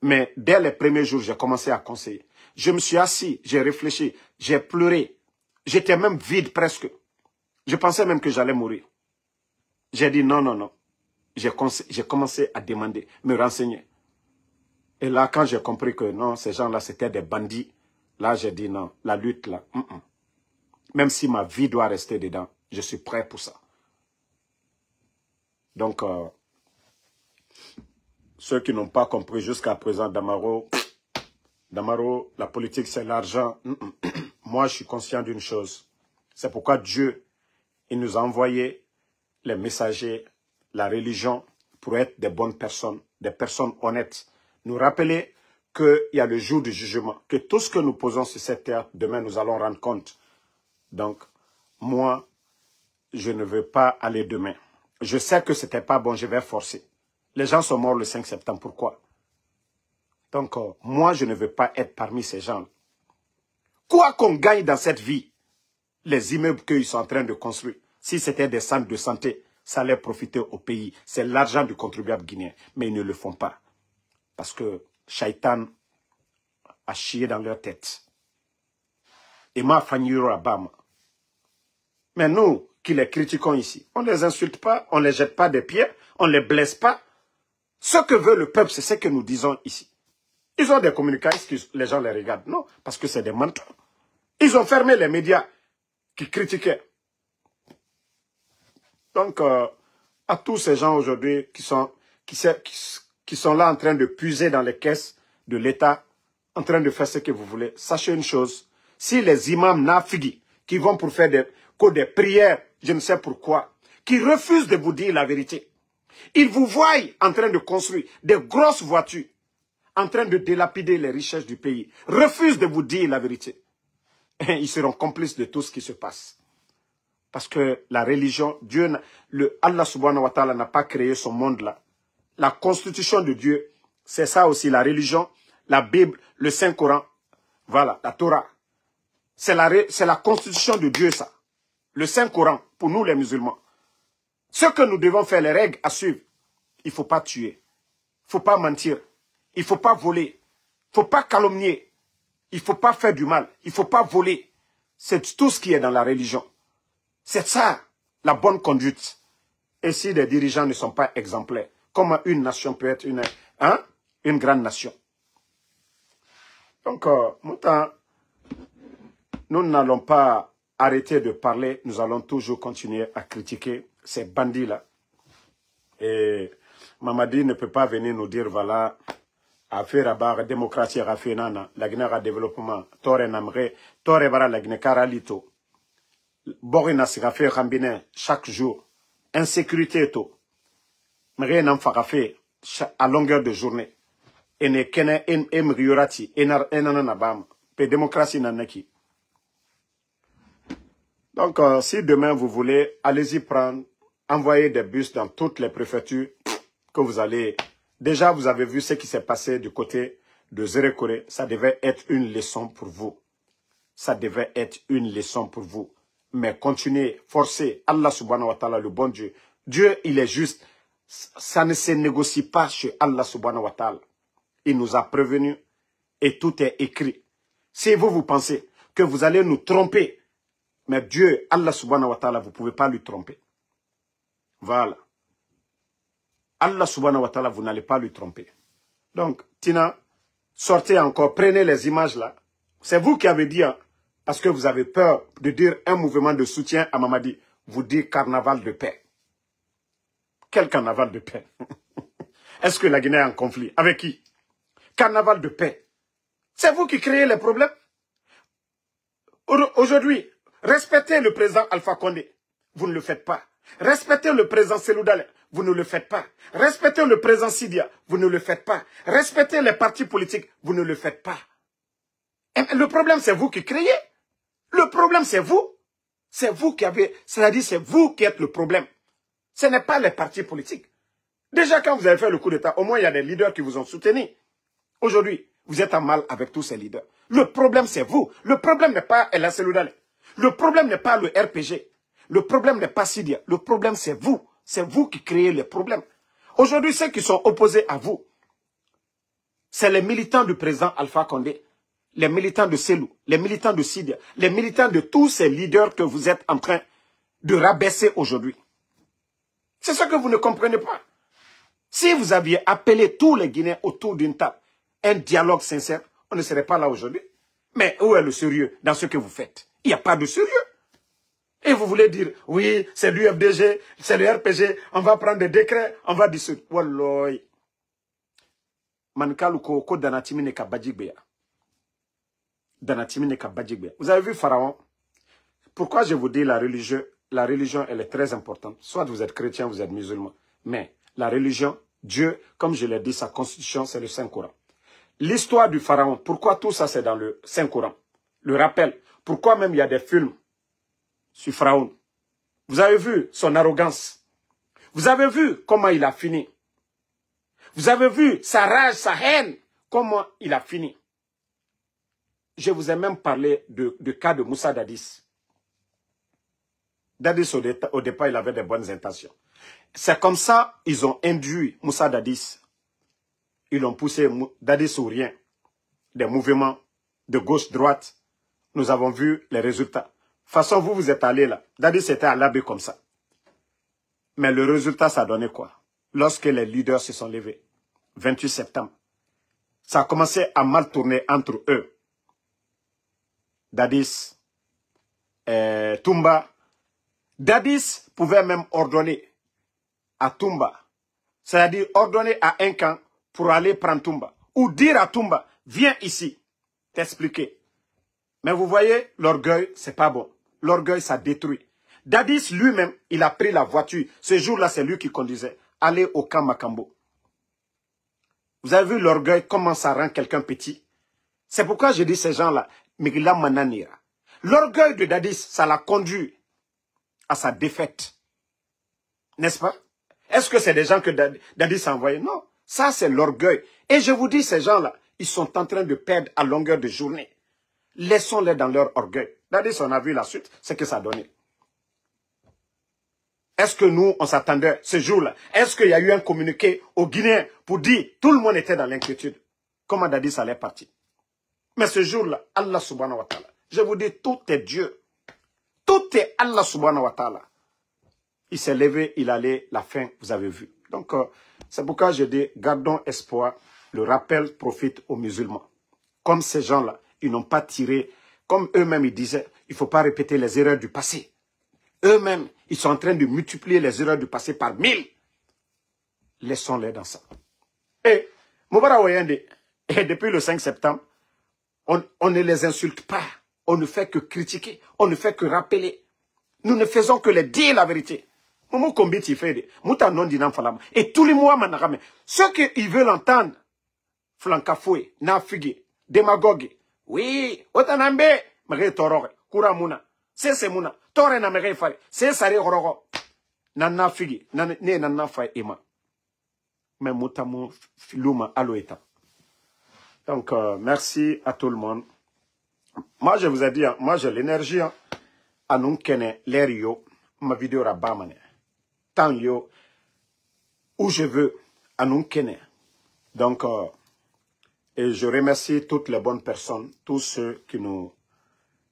Mais dès les premiers jours, j'ai commencé à conseiller. Je me suis assis, j'ai réfléchi, j'ai pleuré. J'étais même vide presque. Je pensais même que j'allais mourir. J'ai dit non, non, non. J'ai commencé à demander, me renseigner. Et là, quand j'ai compris que non, ces gens-là, c'était des bandits, là, j'ai dit non, la lutte, là, même si ma vie doit rester dedans, je suis prêt pour ça. Donc, ceux qui n'ont pas compris jusqu'à présent, Damaro, la politique, c'est l'argent. Moi, je suis conscient d'une chose. C'est pourquoi Dieu, il nous a envoyé les messagers, la religion, pour être des bonnes personnes, des personnes honnêtes. Nous rappeler qu'il y a le jour du jugement, que tout ce que nous posons sur cette terre, demain nous allons rendre compte. Donc, moi, je ne veux pas aller demain. Je sais que ce n'était pas bon, je vais forcer. Les gens sont morts le 5 septembre, pourquoi? Donc, moi, je ne veux pas être parmi ces gens. Quoi qu'on gagne dans cette vie, les immeubles qu'ils sont en train de construire, si c'était des centres de santé, ça allait profiter au pays. C'est l'argent du contribuable guinéen. Mais ils ne le font pas. Parce que Shaitan a chié dans leur tête. Et ma fanyuro abama. Mais nous, qui les critiquons ici, on ne les insulte pas, on ne les jette pas des pierres, on ne les blesse pas. Ce que veut le peuple, c'est ce que nous disons ici. Ils ont des communicants, les gens les regardent. Non, parce que c'est des menteurs. Ils ont fermé les médias qui critiquaient. Donc, à tous ces gens aujourd'hui qui sont là en train de puiser dans les caisses de l'État, en train de faire ce que vous voulez, sachez une chose, si les imams nafigi qui vont pour faire des prières, je ne sais pourquoi, qui refusent de vous dire la vérité, ils vous voient en train de construire des grosses voitures, en train de dilapider les richesses du pays, refusent de vous dire la vérité. Ils seront complices de tout ce qui se passe. Parce que la religion, Allah subhanahu wa ta'ala n'a pas créé ce monde-là. La constitution de Dieu, c'est ça aussi, la religion, la Bible, le Saint-Coran, voilà, la Torah. C'est la constitution de Dieu, ça. Le Saint-Coran, pour nous les musulmans. Ce que nous devons faire, les règles à suivre, il ne faut pas tuer, il ne faut pas mentir, il ne faut pas voler, il ne faut pas calomnier, il ne faut pas faire du mal, il ne faut pas voler. C'est tout ce qui est dans la religion. C'est ça, la bonne conduite. Et si les dirigeants ne sont pas exemplaires, comment une nation peut être une grande nation? Donc, nous n'allons pas arrêter de parler, nous allons toujours continuer à critiquer ces bandits-là. Et Mamadi ne peut pas venir nous dire, voilà, à faire la démocratie, à faire la Guinée à développement, Tore Namre, Tore Bara la Guinée Karalito, Borina Sirafe Rambine chaque jour, insécurité tout, mais n'en fera fait à longueur de journée. Et ne kene en emriorati, enanabam, pe démocratie nanaki. Donc, si demain vous voulez, allez-y prendre, envoyer des bus dans toutes les préfectures que vous allez. Déjà, vous avez vu ce qui s'est passé du côté de Zérekore. Ça devait être une leçon pour vous. Ça devait être une leçon pour vous. Mais continuez, forcez. Allah subhanahu wa ta'ala, le bon Dieu. Dieu, il est juste. Ça ne se négocie pas chez Allah subhanahu wa ta'ala. Il nous a prévenus et tout est écrit. Si vous, vous pensez que vous allez nous tromper, mais Dieu, Allah subhanahu wa ta'ala, vous ne pouvez pas lui tromper. Voilà. Allah subhanahu wa ta'ala, vous n'allez pas lui tromper. Donc, Tina, sortez encore, prenez les images là. C'est vous qui avez dit, hein, parce que vous avez peur de dire un mouvement de soutien à Mamadi. Vous dites carnaval de paix. Quel carnaval de paix? Est-ce que la Guinée est en conflit? Avec qui? Carnaval de paix. C'est vous qui créez les problèmes. Aujourd'hui, respectez le président Alpha Condé. Vous ne le faites pas. Respectez le président Seloudale. Vous ne le faites pas. Respectez le président Sidia. Vous ne le faites pas. Respectez les partis politiques. Vous ne le faites pas. Et le problème, c'est vous qui créez. Le problème, c'est vous. C'est vous qui avez... C'est-à-dire, c'est vous qui êtes le problème. Ce n'est pas les partis politiques. Déjà, quand vous avez fait le coup d'État, au moins, il y a des leaders qui vous ont soutenu. Aujourd'hui, vous êtes en mal avec tous ces leaders. Le problème, c'est vous. Le problème n'est pas El Seloudale. Le problème n'est pas le RPG. Le problème n'est pas Sidia. Le problème, c'est vous. C'est vous qui créez les problèmes. Aujourd'hui, ceux qui sont opposés à vous, c'est les militants du président Alpha Condé, les militants de Selou, les militants de Sidia, les militants de tous ces leaders que vous êtes en train de rabaisser aujourd'hui. C'est ce que vous ne comprenez pas. Si vous aviez appelé tous les Guinéens autour d'une table, un dialogue sincère, on ne serait pas là aujourd'hui. Mais où est le sérieux dans ce que vous faites? Il n'y a pas de sérieux. Et vous voulez dire, oui, c'est l'UFDG, c'est le RPG, on va prendre des décrets, on va dissoudre. Walloy. Mankaluko ko danatimine ka bajigbeya. Danatimine ka bajigbeya. Vous avez vu Pharaon? Pourquoi je vous dis la religion, elle est très importante. Soit vous êtes chrétien, vous êtes musulman. Mais la religion, Dieu, comme je l'ai dit, sa constitution, c'est le Saint-Coran. L'histoire du pharaon, pourquoi tout ça c'est dans le Saint-Coran? Le rappel, pourquoi même il y a des films sur Pharaon? Vous avez vu son arrogance. Vous avez vu comment il a fini. Vous avez vu sa rage, sa haine, comment il a fini. Je vous ai même parlé du cas de Moussa Dadis. Dadis, au départ, il avait de bonnes intentions. C'est comme ça ils ont induit Moussa Dadis. Ils ont poussé Dadis au rien. Des mouvements de gauche-droite. Nous avons vu les résultats. De toute façon, vous êtes allés là. Dadis était à l'abbé comme ça. Mais le résultat, ça a donné quoi? Lorsque les leaders se sont levés, 28 septembre, ça a commencé à mal tourner entre eux. Dadis, Toumba. Dadis pouvait même ordonner à Toumba, c'est-à-dire ordonner à un camp pour aller prendre Toumba. Ou dire à Toumba, viens ici, t'expliquer. Mais vous voyez, l'orgueil, c'est pas bon. L'orgueil, ça détruit. Dadis lui-même, il a pris la voiture. Ce jour-là, c'est lui qui conduisait. Aller au camp Makambo. Vous avez vu l'orgueil, comment ça rend quelqu'un petit? C'est pourquoi je dis ces gens-là, Migila Mananira. L'orgueil de Dadis, ça l'a conduit à sa défaite. N'est-ce pas? Est-ce que c'est des gens que Dadis a envoyés? Non. Ça, c'est l'orgueil. Et je vous dis, ces gens-là, ils sont en train de perdre à longueur de journée. Laissons-les dans leur orgueil. Dadis, on a vu la suite, c'est que ça a donné. Est-ce que nous, on s'attendait ce jour-là? Est-ce qu'il y a eu un communiqué aux Guinéens pour dire tout le monde était dans l'inquiétude? Comment Dadis allait partir? Mais ce jour-là, Allah subhanahu wa ta'ala, je vous dis, tout est Dieu. Tout est Allah subhanahu wa ta'ala. Il s'est levé, il allait, la fin, vous avez vu. Donc, c'est pourquoi je dis, gardons espoir. Le rappel profite aux musulmans. Comme ces gens-là, ils n'ont pas tiré, comme eux-mêmes ils disaient, il ne faut pas répéter les erreurs du passé. Eux-mêmes, ils sont en train de multiplier les erreurs du passé par 1000. Laissons-les dans ça. Et, Moubara Oyende, depuis le 5 septembre, on ne les insulte pas. On ne fait que critiquer. On ne fait que rappeler. Nous ne faisons que les dire la vérité. Et tous les mois, ceux qui veulent entendre, Flankafoué, Nafigi, Démagogue, oui, Otanambe, Mare Torore, Kuramuna, c'est Muna, Tore na Mare Fari, c'est Sari Hororo, Nana Figi, Nana Fai Ema. Mais Moutamu Filuma Aloeta. Donc, merci à tout le monde. Moi, je vous ai dit, moi, j'ai l'énergie à nous connaître l'air yo, ma vidéo rabamane. Tant yo, où je veux, à nous connaître. Donc, et je remercie toutes les bonnes personnes, tous ceux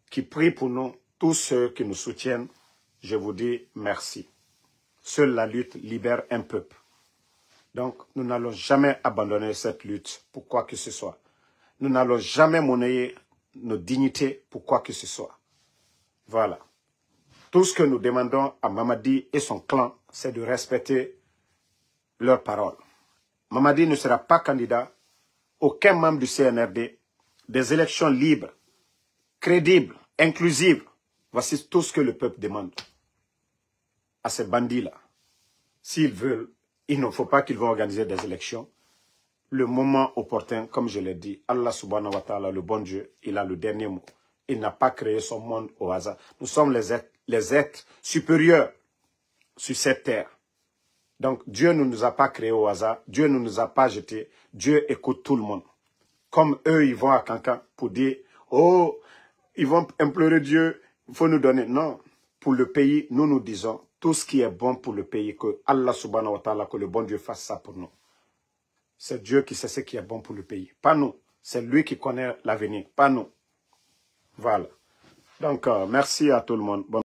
qui prient pour nous, tous ceux qui nous soutiennent. Je vous dis merci. Seule la lutte libère un peuple. Donc, nous n'allons jamais abandonner cette lutte pour quoi que ce soit. Nous n'allons jamais monnayer nos dignités pour quoi que ce soit. Voilà. Tout ce que nous demandons à Mamadi et son clan, c'est de respecter leurs paroles. Mamadi ne sera pas candidat, aucun membre du CNRD, des élections libres, crédibles, inclusives. Voici tout ce que le peuple demande à ces bandits-là. S'ils veulent, il ne faut pas qu'ils vont organiser des élections. Le moment opportun, comme je l'ai dit, Allah subhanahu wa ta'ala, le bon Dieu, il a le dernier mot. Il n'a pas créé son monde au hasard. Nous sommes les êtres supérieurs sur cette terre. Donc, Dieu ne nous a pas créés au hasard. Dieu ne nous a pas jetés. Dieu écoute tout le monde. Comme eux, ils vont à Cancan pour dire, oh, ils vont implorer Dieu, il faut nous donner. Non, pour le pays, nous nous disons, tout ce qui est bon pour le pays, que Allah subhanahu wa ta'ala, que le bon Dieu fasse ça pour nous. C'est Dieu qui sait ce qui est bon pour le pays. Pas nous. C'est lui qui connaît l'avenir. Pas nous. Voilà. Donc, merci à tout le monde.